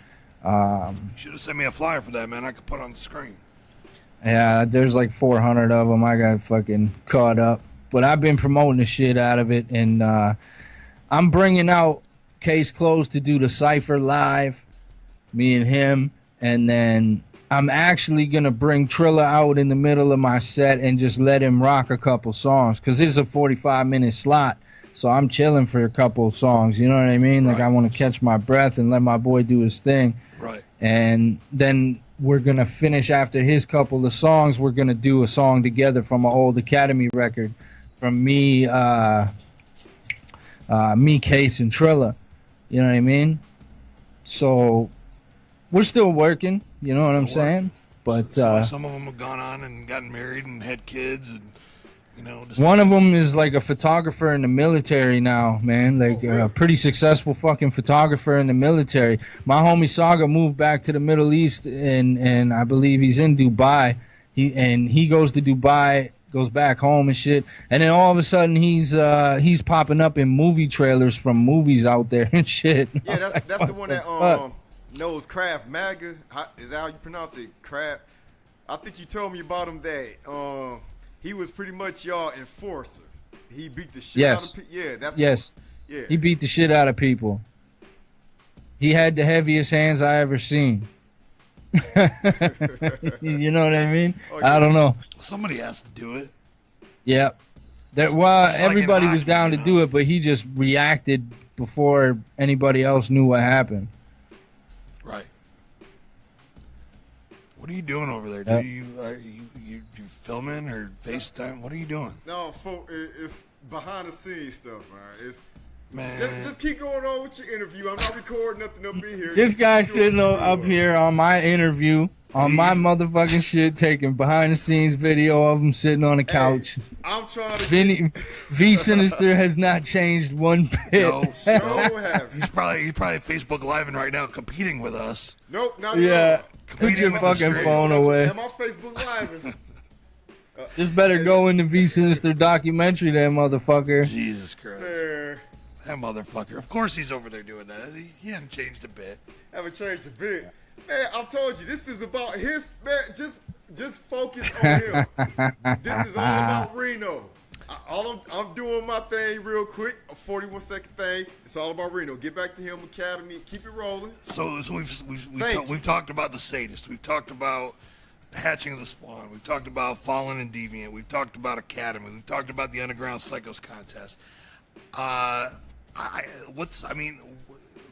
Speaker 1: You should have sent me a flyer for that, man. I could put it on the screen.
Speaker 2: Yeah, there's like 400 of them. I got fucking caught up, but I've been promoting the shit out of it, and I'm bringing out Case Closed to do the Cypher live. Me and him, and then I'm actually gonna bring Trilla out in the middle of my set and just let him rock a couple songs because it's a 45-minute slot, so I'm chilling for a couple songs. You know what I mean? Like I want to catch my breath and let my boy do his thing.
Speaker 1: Right.
Speaker 2: And then we're gonna finish after his couple of songs. We're gonna do a song together from an old Academy record from me, Case, and Trilla. You know what I mean? So we're still working. You know what I'm saying? But
Speaker 1: some of them have gone on and gotten married and had kids, and
Speaker 2: one of them is like a photographer in the military now, man. Like a pretty successful fucking photographer in the military. My homie Saga moved back to the Middle East, and I believe he's in Dubai. He goes to Dubai, goes back home and shit, and then all of a sudden he's popping up in movie trailers from movies out there and shit.
Speaker 3: Yeah, that's the one that knows Krav Maga. Is that how you pronounce it? Krav. I think you told me about him that he was pretty much y'all enforcer. He beat the shit out of people. Yeah, that's
Speaker 2: yeah. He beat the shit out of people. He had the heaviest hands I ever seen. You know what I mean? Oh, yeah. I don't know.
Speaker 1: Somebody has to do it.
Speaker 2: Yep. Everybody was down to do it, but he just reacted before anybody else knew what happened.
Speaker 1: Right. What are you doing over there? Are you filming or FaceTime? What are you doing?
Speaker 3: No, folks, it's behind the scenes stuff, man. Just keep going on with your interview. I'm not recording nothing up in here.
Speaker 2: This guy sitting up here on my interview, on my motherfucking shit, taking behind the scenes video of him sitting on the couch.
Speaker 3: Hey, I'm trying to.
Speaker 2: Sinizter has not changed one bit.
Speaker 3: No,
Speaker 1: he's probably Facebook Living right now, competing with us.
Speaker 3: Nope, not at all.
Speaker 2: Put your fucking phone away.
Speaker 3: Am I Facebook Living?
Speaker 2: This better go in the Sinizter documentary, that motherfucker.
Speaker 1: Jesus Christ. That motherfucker. Of course he's over there doing that. He hasn't changed a bit.
Speaker 3: Haven't changed a bit. Man, I told you, this is about his, man, just focus on him. This is all about Reno. I'm doing my thing real quick, a 41-second thing. It's all about Reno. Get back to him, Academy. Keep it rolling.
Speaker 1: So we've talked about the Sadist. We've talked about the Hatching of the Spawn. We've talked about Fallen and Deviant. We've talked about Academy. We've talked about the Underground Psychos contest.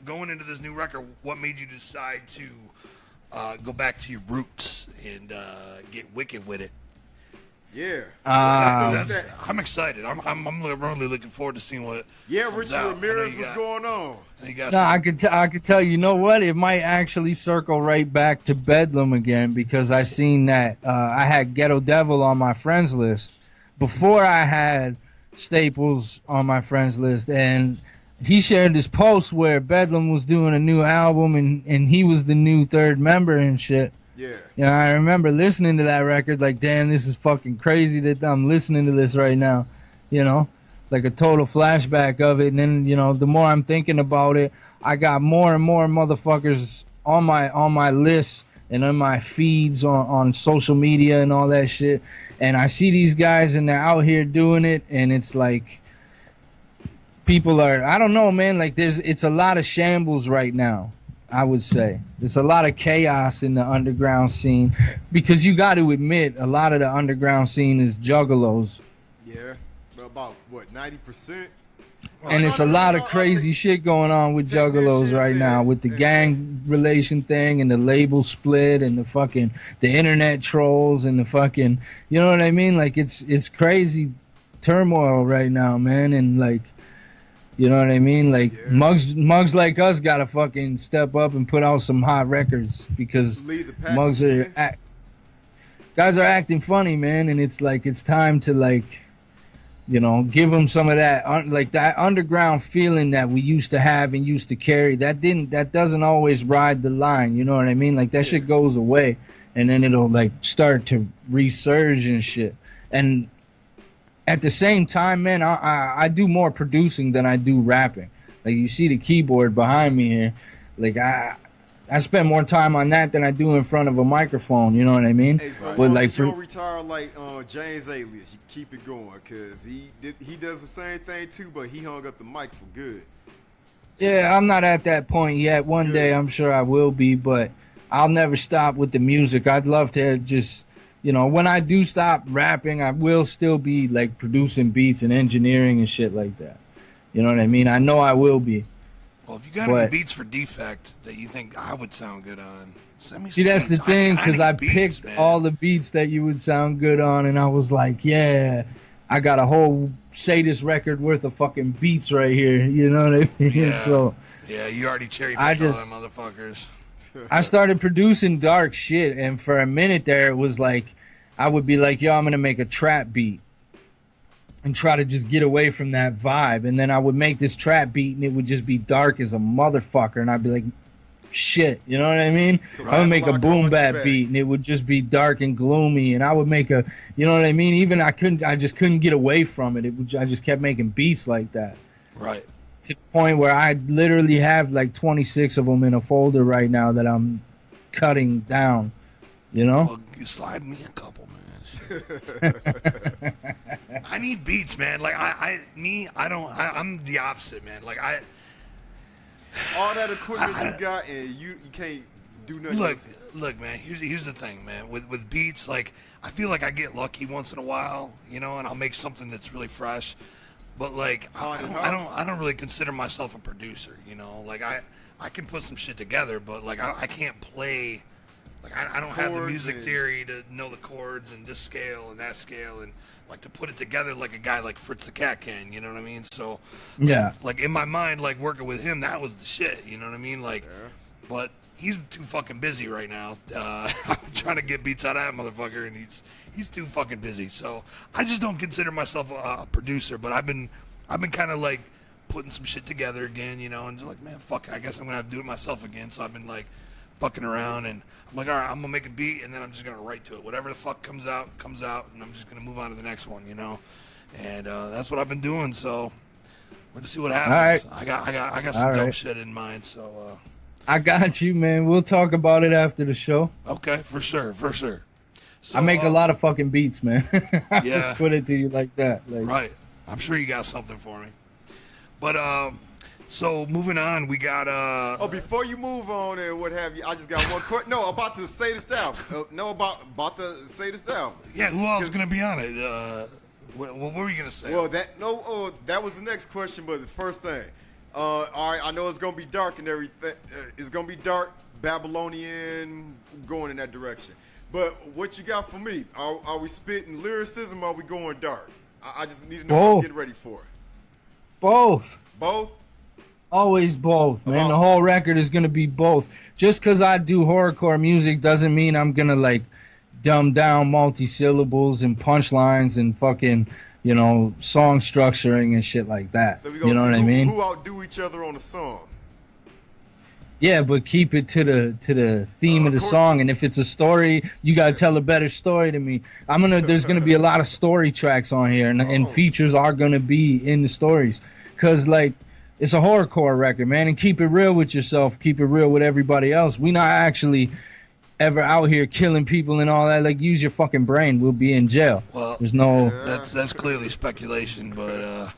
Speaker 1: Going into this new record, what made you decide to go back to your roots and get wicked with it?
Speaker 3: Yeah,
Speaker 1: I'm excited. I'm really looking forward to seeing what.
Speaker 3: Yeah, Richie Ramirez, what's going on?
Speaker 2: I could tell. You know what? It might actually circle right back to Bedlam again, because I seen that I had Ghetto Devil on my friends list before I had Staples on my friends list, and he shared this post where Bedlam was doing a new album and he was the new third member and shit.
Speaker 3: Yeah.
Speaker 2: You know, I remember listening to that record like, damn, this is fucking crazy that I'm listening to this right now. You know, like a total flashback of it. And then, you know, the more I'm thinking about it, I got more and more motherfuckers on my list and on my feeds on social media and all that shit. And I see these guys and they're out here doing it, and it's like people are, I don't know, man, like it's a lot of shambles right now. I would say there's a lot of chaos in the underground scene, because you got to admit a lot of the underground scene is juggalos.
Speaker 3: Yeah, about what, 90%?
Speaker 2: And it's a lot of crazy shit going on with juggalos right now, with the gang relation thing and the label split and the internet trolls and the fucking, you know what I mean? Like it's crazy turmoil right now, man. And like, you know what I mean? Like mugs like us gotta fucking step up and put out some hot records, because mugs guys are acting funny, man. And it's like, it's time to, like, you know, give them some of that, like that underground feeling that we used to have and used to carry. That doesn't always ride the line. You know what I mean? Like that shit goes away, and then it'll like start to resurge and shit. And at the same time, man, I do more producing than I do rapping. Like you see the keyboard behind me here. Like I spend more time on that than I do in front of a microphone. You know what I mean?
Speaker 3: Hey, so but like, you don't retire like James Alias. You keep it going, cause he does the same thing too, but he hung up the mic for good.
Speaker 2: Yeah, I'm not at that point yet. One day I'm sure I will be, but I'll never stop with the music. I'd love to just, you know, when I do stop rapping, I will still be like producing beats and engineering and shit like that. You know what I mean? I know I will be.
Speaker 1: Well, if you got any beats for Defect that you think I would sound good on, send me.
Speaker 2: See, that's the thing, because I
Speaker 1: need
Speaker 2: picked
Speaker 1: beats, man.
Speaker 2: all the beats that you would sound good on, and I was like, yeah, I got a whole Sadist record worth of fucking beats right here. You know what I mean?
Speaker 1: Yeah.
Speaker 2: So
Speaker 1: yeah, you already cherry picked all them motherfuckers.
Speaker 2: I started producing dark shit, and for a minute there, it was like I would be like, yo, I'm gonna make a trap beat and try to just get away from that vibe. And then I would make this trap beat, and it would just be dark as a motherfucker. And I'd be like, shit, you know what I mean?
Speaker 3: So
Speaker 2: I would make a boom bap beat, and it would just be dark and gloomy. And I would make a, you know what I mean? Even I just couldn't get away from it. I just kept making beats like that.
Speaker 1: Right.
Speaker 2: To the point where I literally have like 26 of them in a folder right now that I'm cutting down, you know?
Speaker 1: Well, you slide me a couple, man. I need beats, man. Like I'm the opposite, man. Like
Speaker 3: all that equipment you got and you can't do nothing.
Speaker 1: Look, man. Here's the thing, man. With beats, like I feel like I get lucky once in a while, you know, and I'll make something that's really fresh. But like I don't really consider myself a producer, you know. Like I can put some shit together, but like I can't play. Like I don't have the music theory to know the chords and this scale and that scale and like to put it together like a guy like Fritz the Cat can, you know what I mean? So
Speaker 2: yeah,
Speaker 1: like in my mind, like working with him, that was the shit, you know what I mean? Like, but he's too fucking busy right now. I'm trying to get beats out of that motherfucker, and he's too fucking busy. So I just don't consider myself a producer, but I've been kind of like putting some shit together again, you know, and just like, man, fuck it, I guess I'm gonna have to do it myself again. So I've been like fucking around, and I'm like, all right, I'm gonna make a beat, and then I'm just gonna write to it. Whatever the fuck comes out, and I'm just gonna move on to the next one, you know. And that's what I've been doing. So we're gonna see what happens.
Speaker 2: All right.
Speaker 1: I got some dope shit in mind. So
Speaker 2: I got you, man. We'll talk about it after the show.
Speaker 1: okay, for sure. So,
Speaker 2: I make a lot of fucking beats, man. I
Speaker 1: Yeah.
Speaker 2: just put it to you like that. Like,
Speaker 1: right. I'm sure you got something for me. But so moving on, we got
Speaker 3: Oh, before you move on and what have you, I just got one question. No, about the Sadist album. No, about the Sadist album.
Speaker 1: Yeah, who else is gonna be on it? What were you gonna say?
Speaker 3: Well, that was the next question, but the first thing. All right, I know it's gonna be dark and everything. It's gonna be dark, Babylonian, going in that direction. But what you got for me? Are we spitting lyricism? Or are we going dark? I just need to know what I'm getting ready for.
Speaker 2: Both.
Speaker 3: Both.
Speaker 2: Always both, man. The whole record is gonna be both. Just because I do horrorcore music doesn't mean I'm gonna like dumb down multi-syllables and punchlines and fucking, you know, song structuring and shit like that.
Speaker 3: So we
Speaker 2: you know what I mean?
Speaker 3: Who outdo each other on a song?
Speaker 2: Yeah, but keep it to the theme of the song. And if it's a story, you gotta tell a better story to me. There's gonna be a lot of story tracks on here, and features are gonna be in the stories, cause like it's a horrorcore record, man. And keep it real with yourself. Keep it real with everybody else. We not actually ever out here killing people and all that. Like, use your fucking brain. We'll be in jail.
Speaker 1: Well,
Speaker 2: there's no.
Speaker 1: That's clearly speculation, but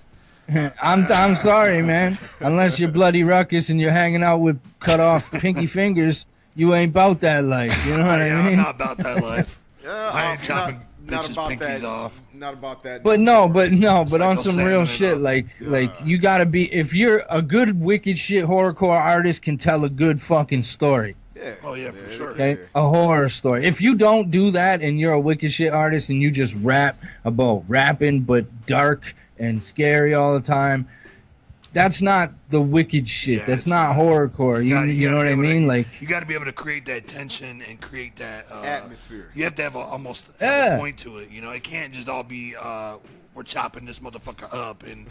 Speaker 2: I'm sorry, man. Unless you're Bloody Ruckus and you're hanging out with cut off pinky fingers, you ain't about that life. You know what I mean?
Speaker 1: I'm not about that life. I ain't chopping
Speaker 3: not
Speaker 1: bitches'
Speaker 3: about
Speaker 1: pinkies
Speaker 3: that.
Speaker 1: off.
Speaker 3: Not about that.
Speaker 2: But but on some real
Speaker 1: salmon
Speaker 2: shit,
Speaker 1: and
Speaker 2: like you gotta be. If you're a good wicked shit horrorcore artist, can tell a good fucking story.
Speaker 3: Yeah.
Speaker 1: Oh yeah, for sure.
Speaker 2: Okay, a horror story. If you don't do that and you're a wicked shit artist and you just rap about rapping but dark and scary all the time, that's not the wicked shit.
Speaker 1: Yeah,
Speaker 2: that's not horrorcore. You know what I mean? Like,
Speaker 1: you got to be able to create that tension and create that
Speaker 3: atmosphere.
Speaker 1: You have to have almost a point to it. You know, it can't just all be we're chopping this motherfucker up and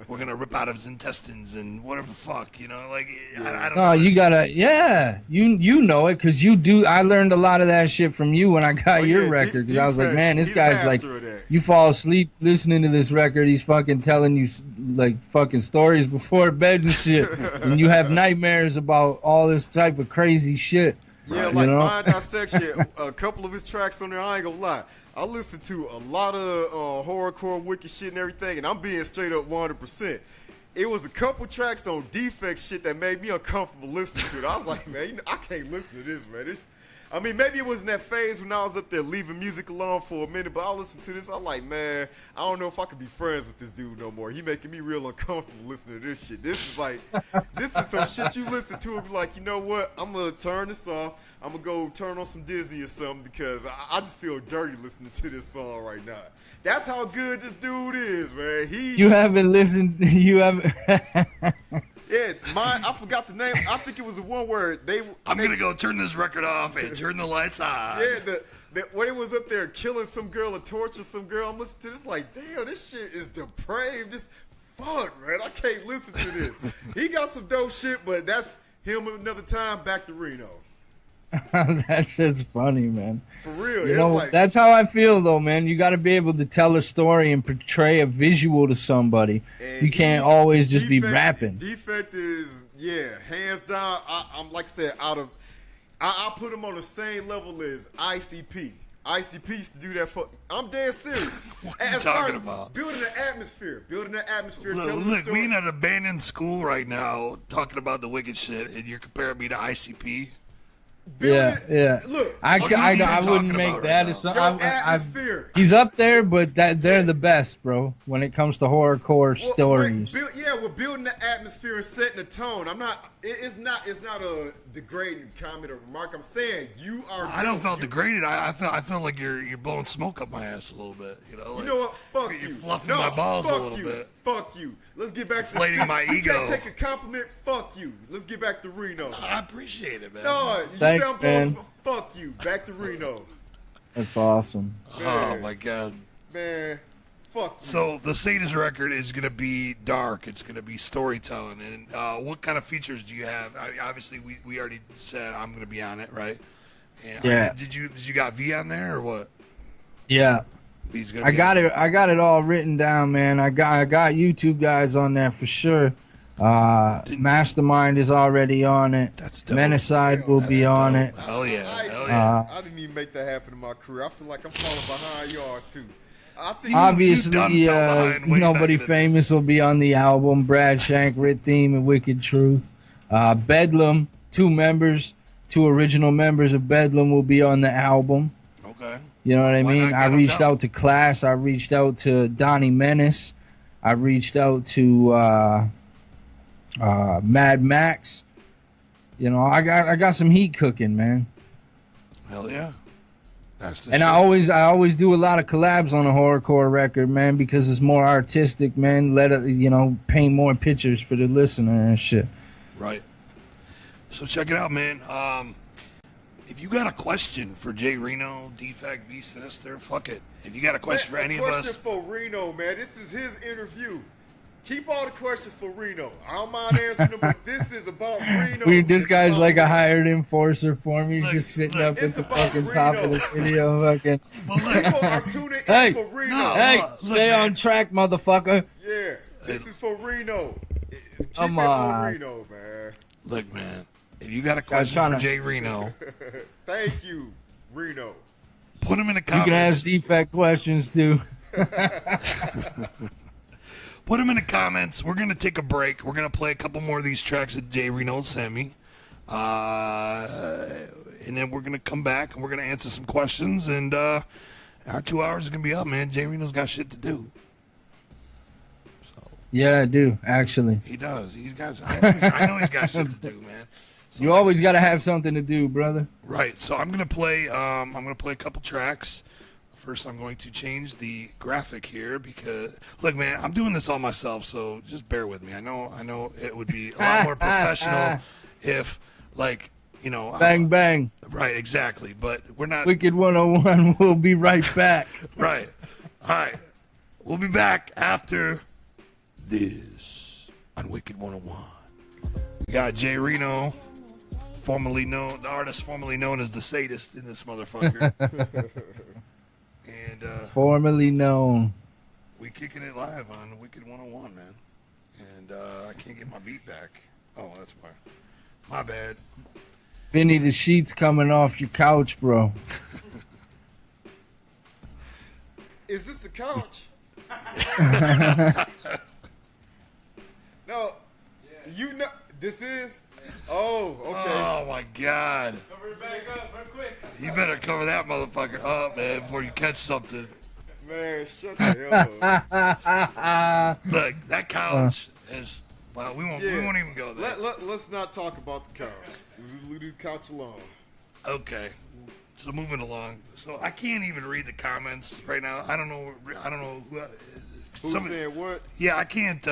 Speaker 1: we're gonna rip out of his intestines and whatever the fuck. You know, like I don't.
Speaker 2: No, you gotta. Yeah, you know it because you do. I learned a lot of that shit from you when I got your record, because I was like, man, this guy's like, you fall asleep listening to this record. He's fucking telling you like fucking stories before bed and shit, and you have nightmares about all this type of crazy shit.
Speaker 3: Yeah, like Mind Dissection, a couple of his tracks on there, I ain't gonna lie. I listen to a lot of horrorcore, wicked shit and everything, and I'm being straight up 100%. It was a couple tracks on Defect shit that made me uncomfortable listening to it. I was like, man, I can't listen to this, man. I mean, maybe it was in that phase when I was up there leaving music alone for a minute, but I listened to this. I'm like, man, I don't know if I could be friends with this dude no more. He making me real uncomfortable listening to this shit. This is like, this is some shit you listen to and be like, you know what? I'm going to turn this off. I'm going to go turn on some Disney or something because I just feel dirty listening to this song right now. That's how good this dude is, man.
Speaker 2: You haven't listened. You haven't.
Speaker 3: Yeah, mine. I forgot the name. I think it was the one where
Speaker 1: I'm gonna go turn this record off and turn the lights on.
Speaker 3: Yeah, when it was up there killing some girl or torturing some girl, I'm listening to this like, damn, this shit is depraved. This fuck, man. I can't listen to this. He got some dope shit, but that's him another time. Back to Reno.
Speaker 2: That shit's funny, man.
Speaker 3: For real,
Speaker 2: you know, that's how I feel, though, man. You got to be able to tell a story and portray a visual to somebody. You can't always just be rapping.
Speaker 3: Defect is, hands down. I'm like I said, I put him on the same level as ICP. ICP used to do that for. I'm dead serious.
Speaker 1: What are you talking about?
Speaker 3: Building an atmosphere.
Speaker 1: Look, we in an abandoned school right now talking about the wicked shit, and you're comparing me to ICP.
Speaker 2: Yeah.
Speaker 3: Look,
Speaker 2: I wouldn't make that as
Speaker 3: atmosphere.
Speaker 2: He's up there, but they're the best, bro. When it comes to horrorcore stories.
Speaker 3: We're building the atmosphere and setting the tone. It's not a degrading comment or remark. I'm saying you are.
Speaker 1: I don't feel degraded. I feel like you're blowing smoke up my ass a little bit. You know.
Speaker 3: You know what? Fuck you.
Speaker 1: You're fluffing my balls a little bit.
Speaker 3: Fuck you. Let's get back to
Speaker 1: inflating my ego.
Speaker 3: You can't take a compliment. Fuck you. Let's get back to Reno.
Speaker 1: I appreciate it, man.
Speaker 3: No,
Speaker 2: thanks, man.
Speaker 3: Fuck you. Back to Reno.
Speaker 2: That's awesome.
Speaker 1: Man. Oh my god.
Speaker 3: Man. Fuck you.
Speaker 1: So the Sadist record is gonna be dark. It's gonna be storytelling. And what kind of features do you have? Obviously, we already said I'm gonna be on it, right? And
Speaker 2: yeah.
Speaker 1: Did you got V on there or what?
Speaker 2: Yeah. I got it all written down, man. I got YouTube guys on there for sure. Mastermind is already on it.
Speaker 1: That's dope.
Speaker 2: Menacide will be on it.
Speaker 1: Hell yeah.
Speaker 3: I didn't even make that happen in my career. I feel like I'm falling behind y'all too.
Speaker 2: Obviously, Nobody Famous will be on the album. Brad Shank, Rit Theme, and Wicked Truth. Bedlam, two original members of Bedlam will be on the album.
Speaker 1: Okay.
Speaker 2: You know what I mean? I reached out to Class. I reached out to Donnie Menace. I reached out to Mad Max. You know, I got some heat cooking, man.
Speaker 1: Hell yeah.
Speaker 2: And I always do a lot of collabs on a horrorcore record, man, because it's more artistic, man. Paint more pictures for the listener and shit.
Speaker 1: Right. So check it out, man. If you got a question for J Reno, Defect, V Sinizter, fuck it. If you got a question for any of us,
Speaker 3: question for Reno, man. This is his interview. Keep all the questions for Reno. I don't mind answering them, but this is about Reno.
Speaker 2: This guy's like a hired enforcer for me, just sitting up at the fucking top of the video. Fucking.
Speaker 3: People are tuning in for Reno.
Speaker 2: Stay on track, motherfucker.
Speaker 3: Yeah, this is for Reno.
Speaker 2: Come on,
Speaker 3: Reno, man.
Speaker 1: Look, man. If you got a question for J Reno,
Speaker 3: thank you, Reno.
Speaker 1: Put them in the comments.
Speaker 2: You can ask Defect questions too.
Speaker 1: Put them in the comments. We're going to take a break. We're going to play a couple more of these tracks that J Reno sent me. And then we're going to come back and we're going to answer some questions. And our 2 hours is going to be up, man. J Reno's got shit to do. So,
Speaker 2: yeah, I do, actually.
Speaker 1: He does. I know he's got shit to do, man. So
Speaker 2: you always got to have something to do, brother.
Speaker 1: Right. So I'm going to play a couple tracks. First, I'm going to change the graphic here because, look, man, I'm doing this all myself, so just bear with me. I know it would be a lot more professional if,
Speaker 2: bang, bang.
Speaker 1: Right, exactly, but we're not.
Speaker 2: Wicked 101, we'll be right back.
Speaker 1: Right. All right. We'll be back after this on Wicked 101. We got J Reno, the artist formerly known as the Sadist in this motherfucker. And
Speaker 2: formerly known.
Speaker 1: We kicking it live on Wicked 101, man. And I can't get my beat back. Oh, that's why. My bad.
Speaker 2: Vinny, the sheet's coming off your couch, bro.
Speaker 3: Is this the couch? No. You know this is. Oh, okay.
Speaker 1: Oh my God.
Speaker 4: Cover it back up real quick.
Speaker 1: You better cover that motherfucker up, man, before you catch something.
Speaker 3: Man, shut the hell up.
Speaker 1: Look, that couch is. Well, we won't even go there.
Speaker 3: Let's not talk about the couch. Leave the couch alone.
Speaker 1: Okay. So moving along. So I can't even read the comments right now. I don't know who.
Speaker 3: Who's saying what?
Speaker 1: Yeah, I can't.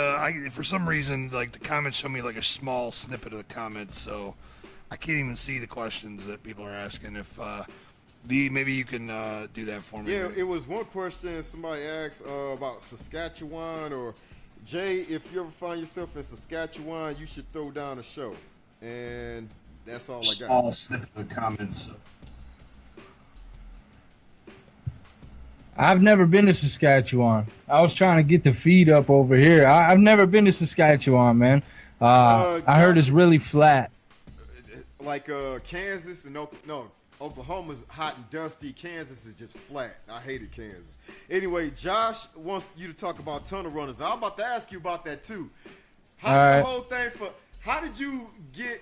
Speaker 1: For some reason, like the comments show me like a small snippet of the comments, so I can't even see the questions that people are asking. If maybe you can do that for me.
Speaker 3: Yeah, it was one question somebody asked about Saskatchewan, or Jay, if you ever find yourself in Saskatchewan, you should throw down a show, and that's all I got.
Speaker 2: Small snippet of the comments. I've never been to Saskatchewan. I was trying to get the feed up over here. I've never been to Saskatchewan, man. I heard it's really flat.
Speaker 3: Like Kansas and Oklahoma's hot and dusty. Kansas is just flat. I hated Kansas. Anyway, Josh wants you to talk about tunnel runners. I'm about to ask you about that too. The whole thing how did you get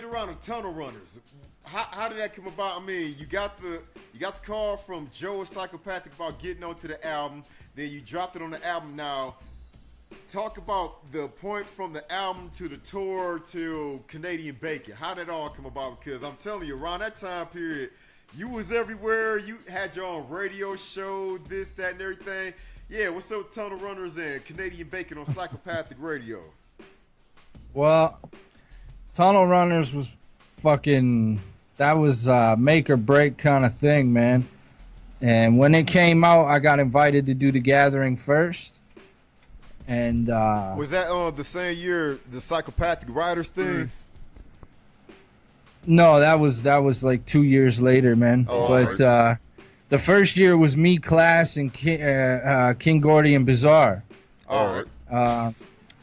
Speaker 3: around the tunnel runners? How did that come about? I mean, you got the call from Joe or Psychopathic about getting onto the album. Then you dropped it on the album. Now, talk about the point from the album to the tour to Canadian Bacon. How did it all come about? Because I'm telling you, around that time period, you was everywhere. You had your own radio show, this, that, and everything. Yeah, what's up with Tunnel Runners and Canadian Bacon on Psychopathic Radio?
Speaker 2: Well, Tunnel Runners was fucking... That was make or break kind of thing, man. And when it came out, I got invited to do The Gathering first. And
Speaker 3: was that the same year the Psychopathic Writers thing?
Speaker 2: No, that was like 2 years later, man.
Speaker 3: Oh,
Speaker 2: but
Speaker 3: right.
Speaker 2: The first year was me, Class, and King Gordy and Bizarre.
Speaker 3: All right.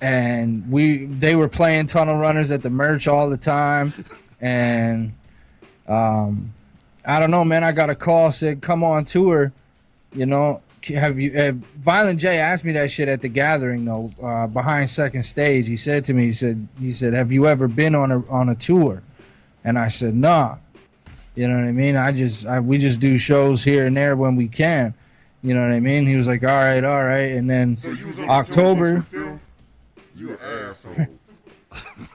Speaker 2: And they were playing Tunnel Runners at the merch all the time, and I don't know, man. I got a call, said come on tour. You know, Violent J asked me that shit at The Gathering though, behind second stage. He said to me, he said, have you ever been on a tour? And I said, nah. You know what I mean? We just do shows here and there when we can. You know what I mean? He was like, all right. And then
Speaker 3: So you was on
Speaker 2: October.
Speaker 3: You an asshole.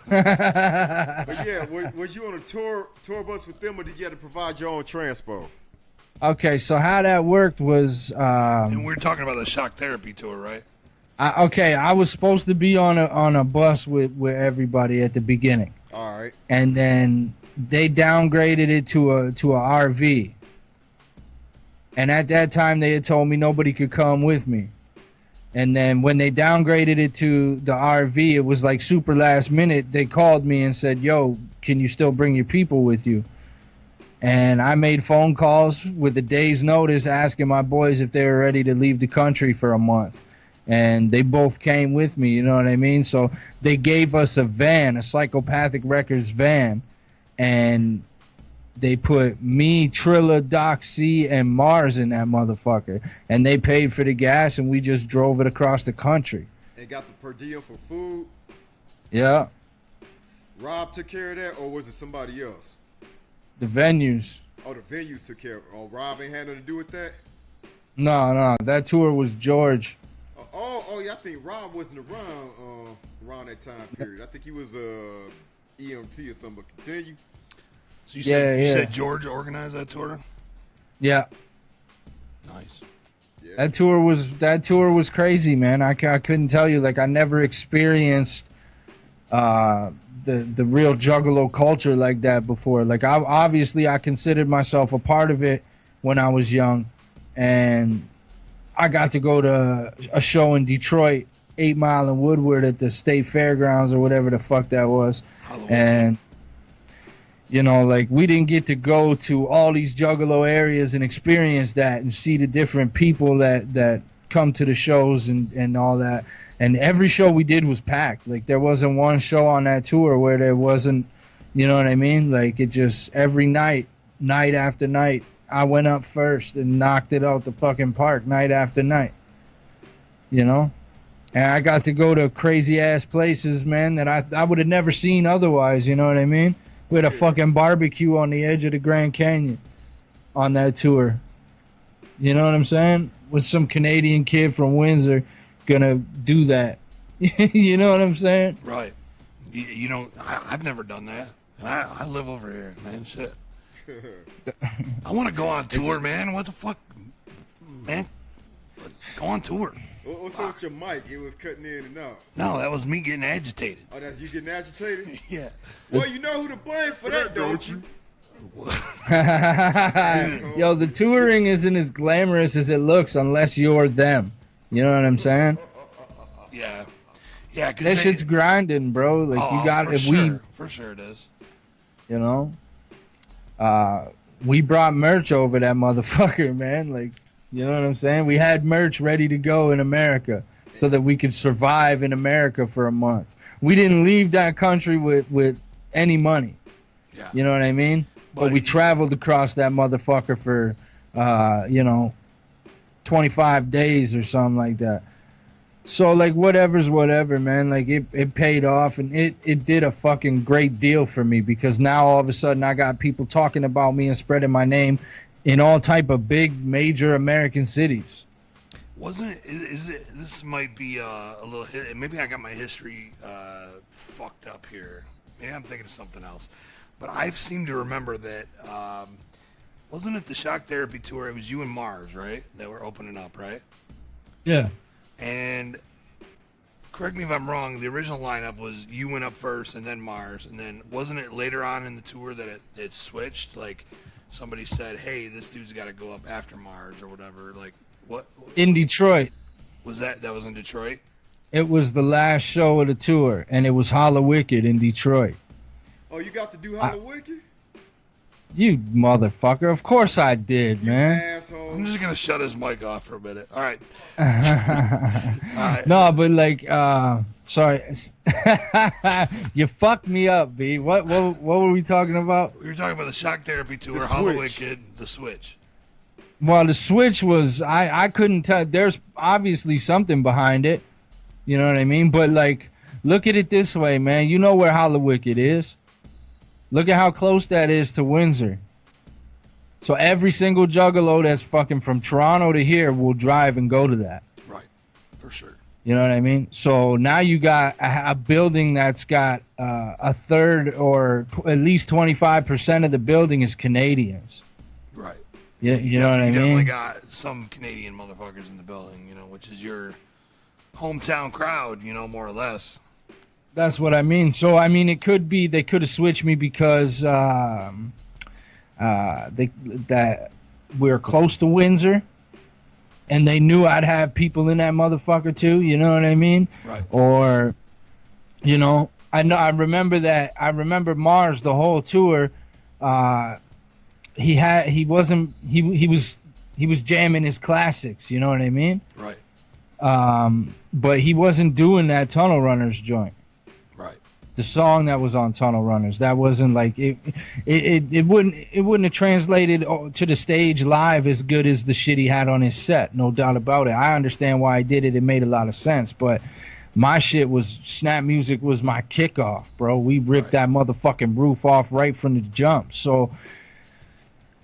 Speaker 3: But yeah, was you on a tour bus with them, or did you have to provide your own transpo?
Speaker 2: Okay, so how that worked was
Speaker 1: and we're talking about the shock therapy tour, right?
Speaker 2: I was supposed to be on a bus with everybody at the beginning.
Speaker 3: All right.
Speaker 2: And then they downgraded it to a RV. And at that time they had told me nobody could come with me. And then when they downgraded it to the RV, it was like super last minute. They called me and said, yo, can you still bring your people with you? And I made phone calls with a day's notice asking my boys if they were ready to leave the country for a month. And they both came with me, you know what I mean? So they gave us a van, a Psychopathic Records van. And they put me, Trilla, Doc C, and Mars in that motherfucker. And they paid for the gas, and we just drove it across the country.
Speaker 3: And got the per diem for food?
Speaker 2: Yeah.
Speaker 3: Rob took care of that, or was it somebody else?
Speaker 2: The venues.
Speaker 3: Oh, the venues took care of it. Oh, Rob ain't had nothing to do with that?
Speaker 2: No. That tour was George.
Speaker 3: Oh, yeah, I think Rob wasn't around that time period. I think he was EMT or something, but continue.
Speaker 1: So you said George organized that tour?
Speaker 2: Yeah.
Speaker 1: Nice.
Speaker 3: Yeah.
Speaker 2: That tour was crazy, man. I couldn't tell you. Like, I never experienced the real Juggalo culture like that before. Like, I considered myself a part of it when I was young, and I got to go to a show in Detroit, 8 Mile and Woodward at the State Fairgrounds or whatever the fuck that was.
Speaker 1: Halloween.
Speaker 2: And you know, like, we didn't get to go to all these Juggalo areas and experience that and see the different people that come to the shows and all that. And every show we did was packed. Like, there wasn't one show on that tour where there wasn't, you know what I mean? Like, it just, every night after night, I went up first and knocked it out the fucking park night after night. You know? And I got to go to crazy-ass places, man, that I would have never seen otherwise, you know what I mean? We had a fucking barbecue on the edge of the Grand Canyon. on that tour. You know what I'm saying? With some Canadian kid from Windsor gonna do that. You know what I'm saying?
Speaker 1: Right. You know, I've never done that. And I live over here, man. Shit. I want to go on tour, man. What the fuck? Man, let's go on tour.
Speaker 3: What's up with your mic? It was cutting in and out.
Speaker 1: No, that was me getting agitated.
Speaker 3: Oh, that's you getting agitated?
Speaker 1: Yeah.
Speaker 3: Well, you know who to blame for that, don't you?
Speaker 2: Yo, the touring isn't as glamorous as it looks unless you're them. You know what I'm saying?
Speaker 1: Yeah. Yeah, cause
Speaker 2: that shit's grinding, bro. Like you got if
Speaker 1: sure. For sure it is.
Speaker 2: You know? We brought merch over that motherfucker, man. Like, you know what I'm saying? We had merch ready to go in America so that we could survive in America for a month. We didn't leave that country with any money.
Speaker 1: Yeah.
Speaker 2: You know what I mean? But we traveled across that motherfucker for, 25 days or something like that. So, like, whatever's whatever, man. Like, it paid off, and it did a fucking great deal for me because now all of a sudden I got people talking about me and spreading my name in all type of big, major American cities.
Speaker 1: This might be a little, maybe I got my history fucked up here. Maybe I'm thinking of something else. But I seem to remember that, wasn't it the Shock Therapy Tour? It was you and Mars, right? That were opening up, right?
Speaker 2: Yeah.
Speaker 1: And correct me if I'm wrong, the original lineup was you went up first and then Mars. And then wasn't it later on in the tour that it switched? Like somebody said, hey, this dude's got to go up after Mars or whatever. Like what?
Speaker 2: In Detroit.
Speaker 1: Was that was in Detroit?
Speaker 2: It was the last show of the tour, and it was Holla Wicked in Detroit.
Speaker 3: Oh, you got to do Holla Wicked?
Speaker 2: You motherfucker. Of course I did, man.
Speaker 3: Asshole.
Speaker 1: I'm just going to shut his mic off for a minute. All right.
Speaker 2: No, but like, sorry. You fucked me up, B. What were we talking about?
Speaker 1: We were talking about the Shock Therapy Tour, Holla Wicked, The Switch.
Speaker 2: Well, the Switch was, I couldn't tell. There's obviously something behind it. You know what I mean? But like, look at it this way, man. You know where Holla Wicked is. Look at how close that is to Windsor. So every single juggalo that's fucking from Toronto to here will drive and go to that.
Speaker 1: Right. For sure.
Speaker 2: You know what I mean? So now you got a building that's got a third or at least 25% of the building is Canadians.
Speaker 1: Right.
Speaker 2: You know what I mean?
Speaker 1: You definitely got some Canadian motherfuckers in the building, which is your hometown crowd, more or less.
Speaker 2: That's what I mean. So, I mean, it could be they could have switched me because that we're close to Windsor, and they knew I'd have people in that motherfucker too. You know what I mean?
Speaker 1: Right.
Speaker 2: Or, I remember Mars the whole tour. He was jamming his classics. You know what I mean?
Speaker 1: Right.
Speaker 2: But he wasn't doing that Tunnel Runners joint.
Speaker 1: Right.
Speaker 2: The song that was on Tunnel Runners, that wasn't like it wouldn't have translated to the stage live as good as the shit he had on his set, no doubt about it. I understand why he did it. It made a lot of sense, but my shit was Snap Music was my kickoff, bro. We ripped that motherfucking roof off right from the jump. So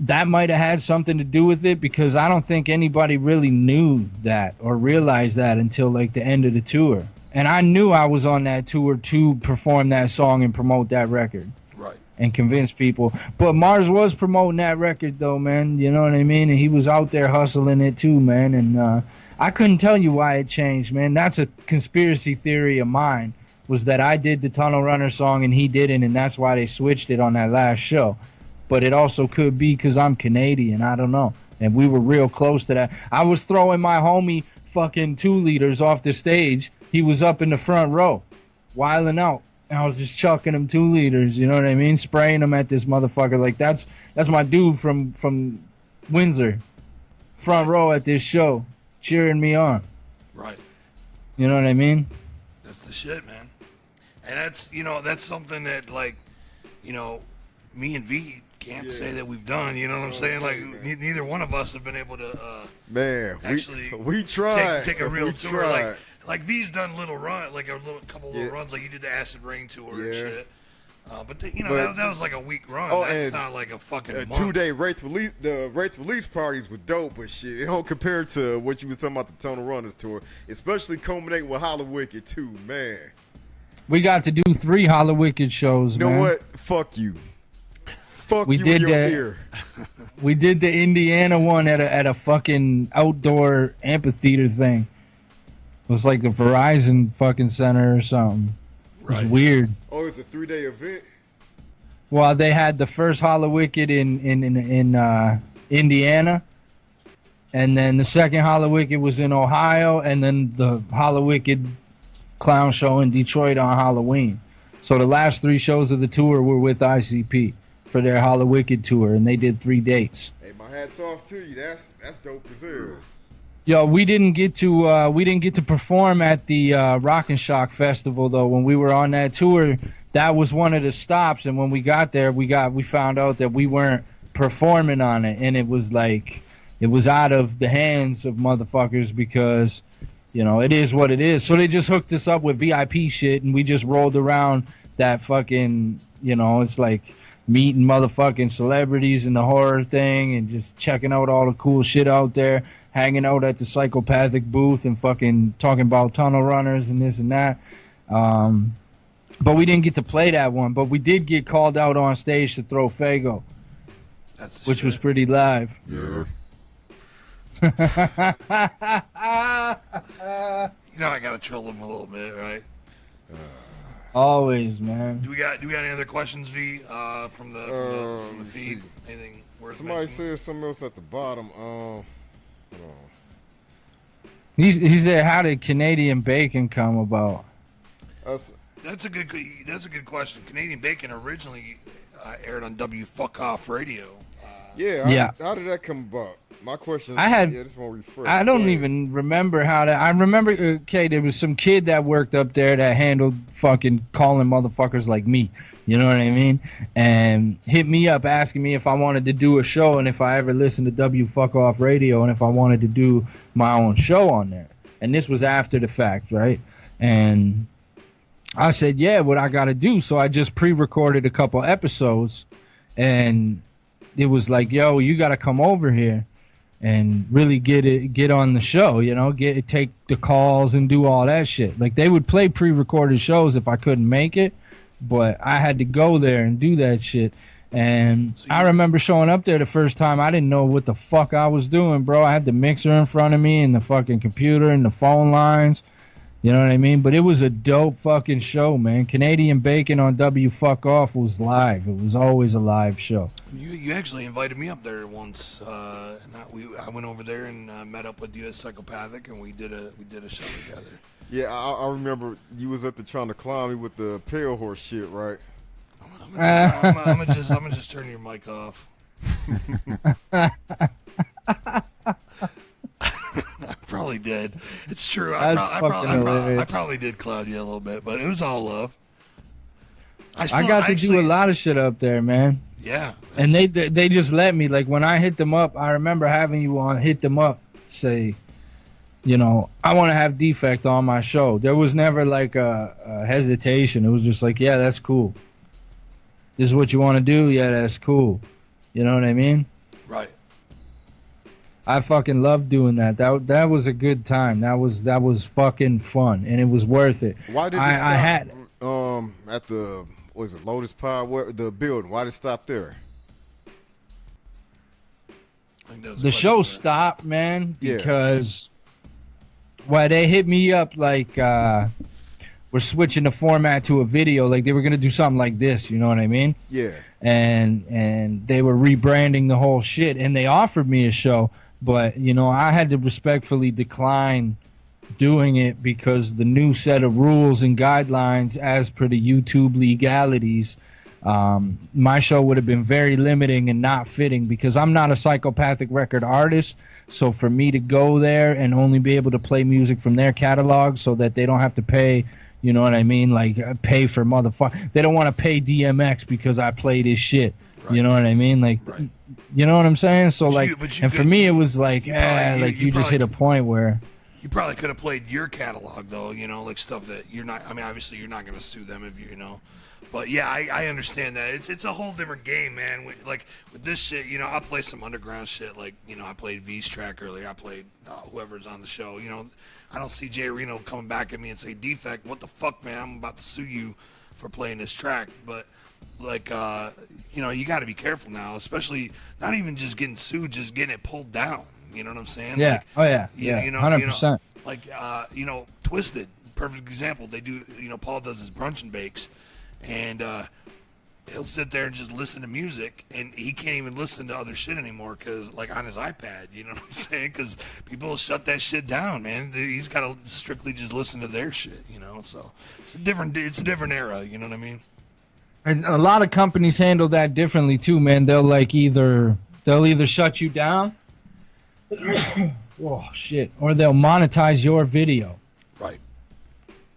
Speaker 2: that might have had something to do with it because I don't think anybody really knew that or realized that until like the end of the tour. And I knew I was on that tour to perform that song and promote that record.
Speaker 1: Right.
Speaker 2: And convince people. But Mars was promoting that record though, man. You know what I mean? And he was out there hustling it too, man. And I couldn't tell you why it changed, man. That's a conspiracy theory of mine, was that I did the Tunnel Runner song and he didn't, and that's why they switched it on that last show. But it also could be because I'm Canadian. I don't know. And we were real close to that. I was throwing my homie fucking 2 liters off the stage. He was up in the front row, wilding out. And I was just chucking him 2 liters, you know what I mean? Spraying him at this motherfucker. Like, that's my dude from Windsor. Front row at this show, cheering me on.
Speaker 1: Right.
Speaker 2: You know what I mean?
Speaker 1: That's the shit, man. And that's, that's something that, like, me and V can't say that we've done, you know what I'm saying? Like, neither one of us have been able to actually
Speaker 3: we tried.
Speaker 1: Take a real
Speaker 3: we
Speaker 1: tour.
Speaker 3: Tried.
Speaker 1: Like V's done little run, like couple little runs, like you did the Acid Rain tour and shit. But
Speaker 3: But-
Speaker 1: that was like a week run.
Speaker 3: Oh,
Speaker 1: That's
Speaker 3: and
Speaker 1: not like a fucking month.
Speaker 3: 2-day Wraith release. The Wraith release parties were dope, but shit, it don't compare to what you was talking about the Tunnel Runners tour, especially culminating with Hollow Wicked too, man.
Speaker 2: We got to do 3 Hollow Wicked shows,
Speaker 3: You know
Speaker 2: man.
Speaker 3: what? Fuck you. Fuck
Speaker 2: We
Speaker 3: you
Speaker 2: did
Speaker 3: in your
Speaker 2: that.
Speaker 3: ear.
Speaker 2: We did the Indiana one at a fucking outdoor amphitheater thing. It was like the Verizon fucking center or something. It was
Speaker 1: Right.
Speaker 2: weird.
Speaker 3: Oh, it's a 3-day event.
Speaker 2: Well, they had the first Hollow Wicked in Indiana, and then the second Hollow Wicked was in Ohio, and then the Hollow Wicked clown show in Detroit on Halloween. So the last 3 shows of the tour were with ICP for their Hollow Wicked tour, and they did 3 dates.
Speaker 3: Hey, my hat's off to you. That's dope as hell.
Speaker 2: Yo, we didn't get to perform at the Rock and Shock Festival though. When we were on that tour, that was one of the stops, and when we got there, we found out that we weren't performing on it, and it was out of the hands of motherfuckers because, it is what it is. So they just hooked us up with VIP shit, and we just rolled around that fucking, it's like meeting motherfucking celebrities in the horror thing and just checking out all the cool shit out there, hanging out at the Psychopathic booth and fucking talking about Tunnel Runners and this and that. But we didn't get to play that one, but we did get called out on stage to throw Fago, which was pretty live.
Speaker 3: Yeah.
Speaker 1: I gotta troll him a little bit, right?
Speaker 2: Always, man.
Speaker 1: Do we got any other questions, V? From the
Speaker 3: let's
Speaker 1: feed?
Speaker 3: see.
Speaker 1: Anything worth
Speaker 3: Somebody
Speaker 1: mentioning?
Speaker 3: said something else at the bottom. Hold on.
Speaker 2: He said, "How did Canadian Bacon come about?"
Speaker 1: That's a good question. Canadian Bacon originally aired on W Fuck Off Radio.
Speaker 2: Yeah.
Speaker 3: How did that come about? My question is,
Speaker 2: I had-
Speaker 3: this won't refresh.
Speaker 2: I don't
Speaker 3: Go ahead.
Speaker 2: even remember how to. I remember, okay, there was some kid that worked up there that handled fucking calling motherfuckers like me. You know what I mean? And hit me up asking me if I wanted to do a show and if I ever listened to W Fuck Off Radio and if I wanted to do my own show on there. And this was after the fact, right? And I said, yeah, what I got to do. So I just pre-recorded a couple episodes, and it was like, yo, you got to come over here and really get on the show, take the calls and do all that shit. Like, they would play pre-recorded shows if I couldn't make it, but I had to go there and do that shit. And I remember showing up there the first time. I didn't know what the fuck I was doing, bro. I had the mixer in front of me and the fucking computer and the phone lines. You know what I mean? But it was a dope fucking show, man. Canadian Bacon on W Fuck Off was live. It was always a live show.
Speaker 1: You actually invited me up there once. I went over there and met up with you at Psychopathic, and we did a show together.
Speaker 3: Yeah, I remember you was up there trying to climb me with the pale horse shit, right?
Speaker 1: I'm gonna just turn your mic off. I probably did. It's true. I probably did cloud you a little bit, but it was all love.
Speaker 2: I got to do a lot of shit up there, man.
Speaker 1: Yeah.
Speaker 2: And they just let me. Like, when I hit them up, I remember having you on Hit Them Up say, I want to have Defect on my show. There was never like a hesitation. It was just like, yeah, that's cool. This is what you want to do? Yeah, that's cool. You know what I mean?
Speaker 1: Right.
Speaker 2: I fucking loved doing that. That was a good time. That was fucking fun, and it was worth it.
Speaker 3: Why did it stop at the Lotus Pie, the building? Why did it stop there?
Speaker 2: The show stopped, man, because they hit me up like we're switching the format to a video. Like, they were gonna do something like this, you know what I mean?
Speaker 3: Yeah.
Speaker 2: And they were rebranding the whole shit, and they offered me a show. But, I had to respectfully decline doing it because the new set of rules and guidelines as per the YouTube legalities, my show would have been very limiting and not fitting because I'm not a Psychopathic record artist. So for me to go there and only be able to play music from their catalog so that they don't have to pay, you know what I mean? Like, pay for motherfucker. They don't want to pay DMX because I play this shit. Right. You know what I mean? Like, right. You know what I'm saying? So, for me, it was like, you just hit a point where
Speaker 1: You probably could have played your catalog though, like stuff that you're not. I mean, obviously you're not going to sue them if But yeah, I understand that. It's a whole different game, man. Like with this shit, I play some underground shit. Like I played V's track earlier. I played whoever's on the show. I don't see J Reno coming back at me and say, "Defect, what the fuck, man? I'm about to sue you for playing this track." But like, you got to be careful now, especially not even just getting sued, just getting it pulled down. You know what I'm saying?
Speaker 2: Yeah.
Speaker 1: Like,
Speaker 2: oh yeah. Yeah. 100%.
Speaker 1: Like Twisted, perfect example. They do. Paul does his brunch and bakes, and he'll sit there and just listen to music, and he can't even listen to other shit anymore because, like, on his iPad, you know what I'm saying? Because people will shut that shit down, man. He's got to strictly just listen to their shit, So it's a different era, you know what I mean?
Speaker 2: And a lot of companies handle that differently too, man. They'll either shut you down. Oh shit! Or they'll monetize your video.
Speaker 1: Right.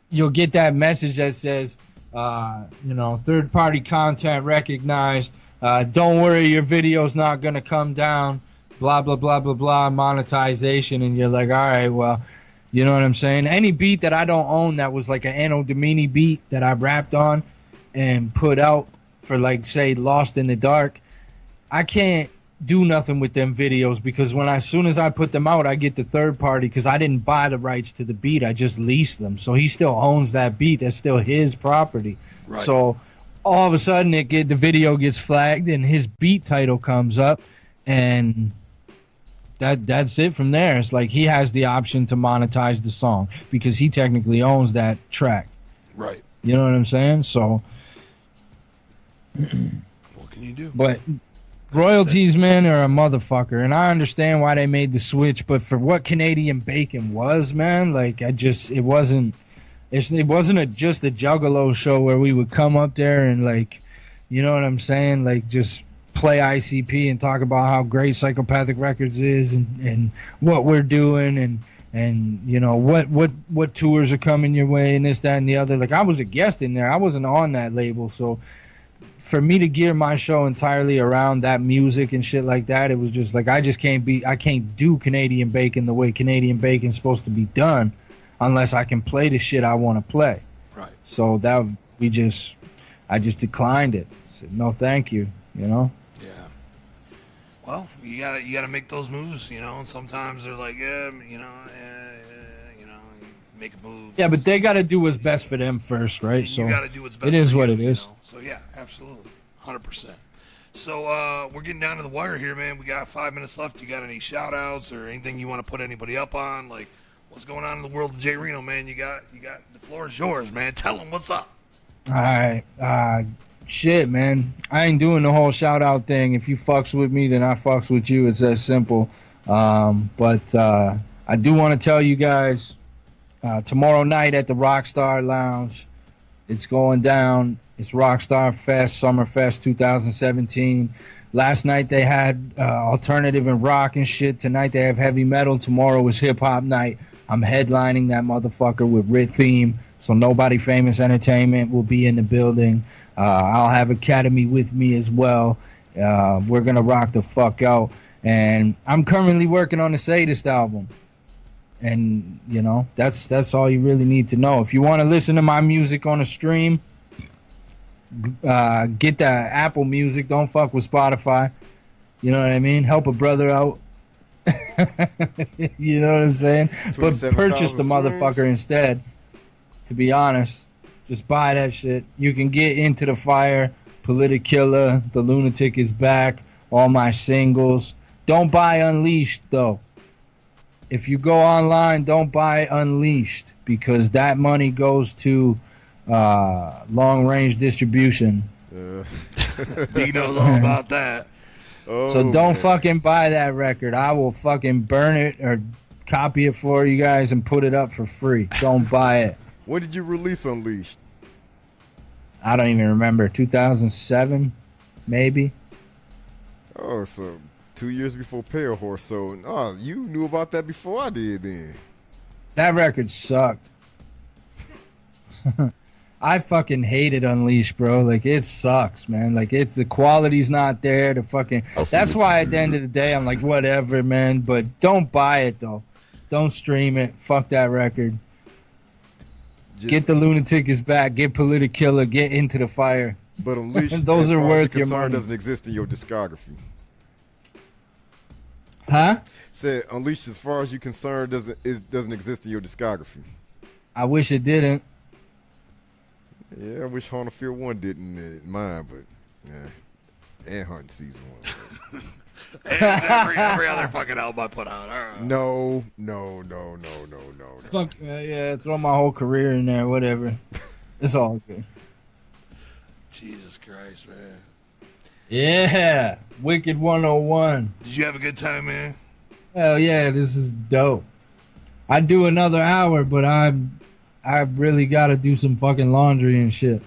Speaker 2: You'll get that message that says, third-party content recognized. Don't worry, your video's not gonna come down. Blah blah blah blah blah. Monetization, and you're like, all right, well, you know what I'm saying? Any beat that I don't own that was like an Anno Domini beat that I rapped on and put out for, like, say, Lost in the Dark, I can't do nothing with them videos because as soon as I put them out, I get the third party because I didn't buy the rights to the beat. I just leased them. So he still owns that beat. That's still his property. Right. So all of a sudden the video gets flagged and his beat title comes up, and that's it from there. It's like he has the option to monetize the song because he technically owns that track.
Speaker 1: Right.
Speaker 2: You know what I'm saying? So
Speaker 1: what can you do?
Speaker 2: But royalties, man, are a motherfucker, and I understand why they made the switch. But for what Canadian Bacon was, man, like it wasn't just a Juggalo show where we would come up there and, like, you know what I'm saying, like, just play ICP and talk about how great Psychopathic Records is and what we're doing and what tours are coming your way and this, that, and the other. Like, I was a guest in there. I wasn't on that label, so for me to gear my show entirely around that music and shit like that, it was just like I can't do Canadian Bacon the way Canadian Bacon's supposed to be done unless I can play the shit I want to play.
Speaker 1: Right.
Speaker 2: So I just declined it. I said no, thank you.
Speaker 1: Yeah. Well, you gotta make those moves, and sometimes they're like, make a move.
Speaker 2: Yeah, but they gotta do what's best for them first, right?
Speaker 1: You gotta do what's best.
Speaker 2: It is
Speaker 1: for
Speaker 2: what
Speaker 1: you,
Speaker 2: it is.
Speaker 1: So yeah, absolutely, 100%. So we're getting down to the wire here, man. We got 5 minutes left. You got any shout outs or anything you want to put anybody up on? Like, what's going on in the world of J Reno, man? You got the floor is yours, man. Tell them what's up.
Speaker 2: All right. Shit, man. I ain't doing the whole shout out thing. If you fucks with me, then I fucks with you. It's that simple. But I do want to tell you guys, tomorrow night at the Rockstar Lounge, it's going down. It's Rockstar Fest, Summer Fest 2017. Last night they had alternative and rock and shit. Tonight they have heavy metal. Tomorrow is hip hop night. I'm headlining that motherfucker with Rit Theme. So Nobody Famous Entertainment will be in the building. I'll have Academy with me as well. We're going to rock the fuck out. And I'm currently working on the Sadist album. And, that's all you really need to know. If you want to listen to my music on a stream, get that Apple Music. Don't fuck with Spotify. You know what I mean? Help a brother out. You know what I'm saying? But purchase the motherfucker instead. To be honest, just buy that shit. You can get Into the Fire, Politicilla, The Lunatic is Back, all my singles. Don't buy Unleashed, though. If you go online, don't buy Unleashed, because that money goes to long-range distribution.
Speaker 1: He knows all about that.
Speaker 2: So don't fucking buy that record. I will fucking burn it or copy it for you guys and put it up for free. Don't buy it.
Speaker 3: When did you release Unleashed?
Speaker 2: I don't even remember. 2007, maybe.
Speaker 3: Oh, so 2 years before Pale Horse. So, you knew about that before I did then.
Speaker 2: That record sucked. I fucking hated Unleashed, bro. Like, it sucks, man. Like, the quality's not there. That's why at the end of the day, I'm like, whatever, man. But don't buy it, though. Don't stream it. Fuck that record.
Speaker 3: Just,
Speaker 2: Get the Lunatics back. Get Politicilla. Get Into the Fire.
Speaker 3: but Unleashed,
Speaker 2: Those
Speaker 3: as
Speaker 2: are
Speaker 3: far as
Speaker 2: worth
Speaker 3: you're
Speaker 2: your
Speaker 3: concerned,
Speaker 2: money.
Speaker 3: doesn't exist in your discography.
Speaker 2: Huh?
Speaker 3: Said Unleashed, as far as you're concerned, doesn't exist in your discography.
Speaker 2: I wish it didn't.
Speaker 3: Yeah, I wish Haunted Fear 1 didn't in mine, but yeah. And Hunting Season 1.
Speaker 1: And every other fucking album I put out. All right.
Speaker 3: No.
Speaker 2: Fuck yeah, throw my whole career in there, whatever. It's all good.
Speaker 1: Jesus Christ, man.
Speaker 2: Yeah, Wicked 101.
Speaker 1: Did you have a good time, man?
Speaker 2: Hell yeah, this is dope. I'd do another hour, but I really got to do some fucking laundry and shit.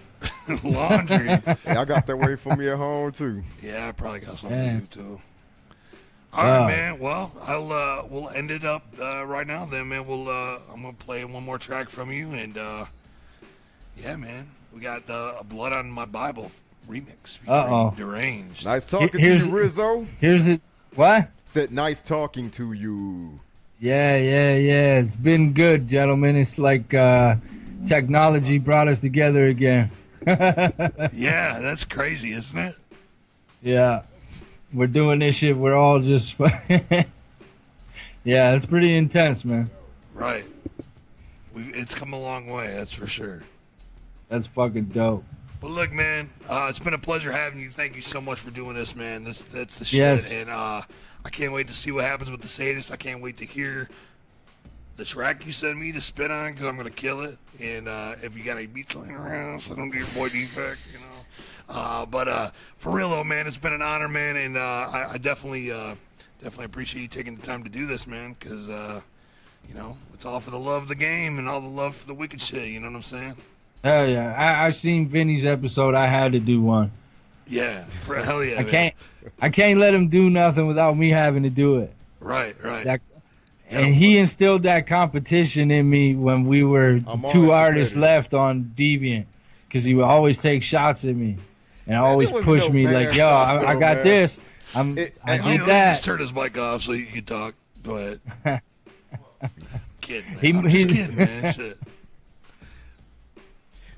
Speaker 1: Laundry.
Speaker 3: Hey, I got that way for me at home too.
Speaker 1: Yeah, I probably got something to do too. All
Speaker 2: Wow.
Speaker 1: right, man. Well, we'll end it up right now. Then, man, I'm gonna play one more track from you, and yeah, man, we got "Blood on My Bible" remix featuring Deranged.
Speaker 3: Nice talking to you, Rizzo.
Speaker 2: Here's it. What?
Speaker 3: Said nice talking to you.
Speaker 2: Yeah. It's been good, gentlemen. It's like technology brought us together again.
Speaker 1: Yeah, that's crazy, isn't it?
Speaker 2: Yeah. We're doing this shit. We're all just... Yeah, it's pretty intense, man.
Speaker 1: Right. It's come a long way, that's for sure.
Speaker 2: That's fucking dope.
Speaker 1: But look, man, it's been a pleasure having you. Thank you so much for doing this, man. That's the shit.
Speaker 2: Yes.
Speaker 1: And I can't wait to see what happens with the Sadist. I can't wait to hear the track you send me to spit on, because I'm going to kill it. And if you got any beats laying around, so don't do your boy Defect, you know. But for real, though, man, it's been an honor, man. And I definitely appreciate you taking the time to do this, man, because, you know, it's all for the love of the game and all the love for the wicked shit, you know what I'm saying?
Speaker 2: Hell yeah. I seen Vinny's episode. I had to do one.
Speaker 1: Yeah, for hell yeah, man.
Speaker 2: I can't let him do nothing without me having to do it.
Speaker 1: Right.
Speaker 2: And he instilled that competition in me when we were two artists left on Deviant, because he would always take shots at me and always push me like, yo, I got this. I did that.
Speaker 1: Just turn his mic off so you can talk. Go ahead. Kidding, man. I'm just kidding, man. Shit.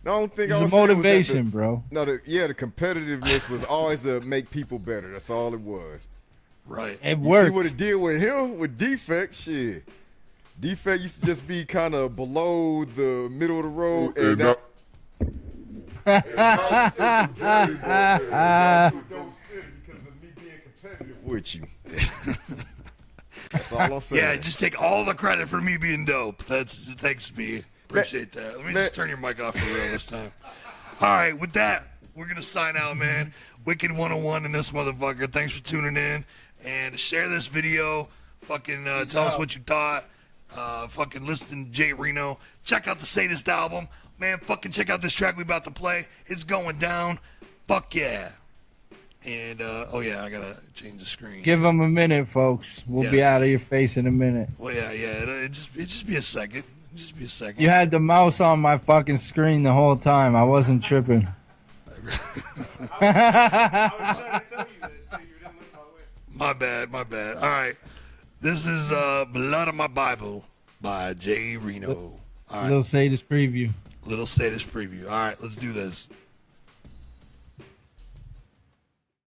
Speaker 3: The only thing
Speaker 2: It's
Speaker 3: I
Speaker 2: a
Speaker 3: was saying was that
Speaker 2: motivation, bro.
Speaker 3: the competitiveness was always to make people better. That's all it was.
Speaker 1: Right.
Speaker 2: It
Speaker 3: You
Speaker 2: worked.
Speaker 3: see what it did with him with Defect? Shit. Defect used to just be kind of below the middle of the road. And that. Because of me being competitive with you. That's all I'm saying.
Speaker 1: Yeah, just take all the credit for me being dope. Thanks, B. Appreciate that. Let me just turn your mic off for real this time. All right, with that, we're going to sign out, man. Wicked 101 in this motherfucker. Thanks for tuning in. And share this video. Fucking tell us what you thought. Fucking listen to J Reno. Check out the Sadist album. Man, fucking check out this track we about to play. It's going down. Fuck yeah. And, oh yeah, I gotta change the screen.
Speaker 2: Give him a minute, folks. We'll be out of your face in a minute.
Speaker 1: Well, yeah, it just be a second. Just be a second.
Speaker 2: You had the mouse on my fucking screen the whole time. I wasn't tripping.
Speaker 4: I was trying to tell you that until you didn't look my way.
Speaker 1: My bad. All right. This is Blood on My Bible by J Reno. All right.
Speaker 2: Little Sadist preview.
Speaker 1: Little Sadist preview. All right, let's do this.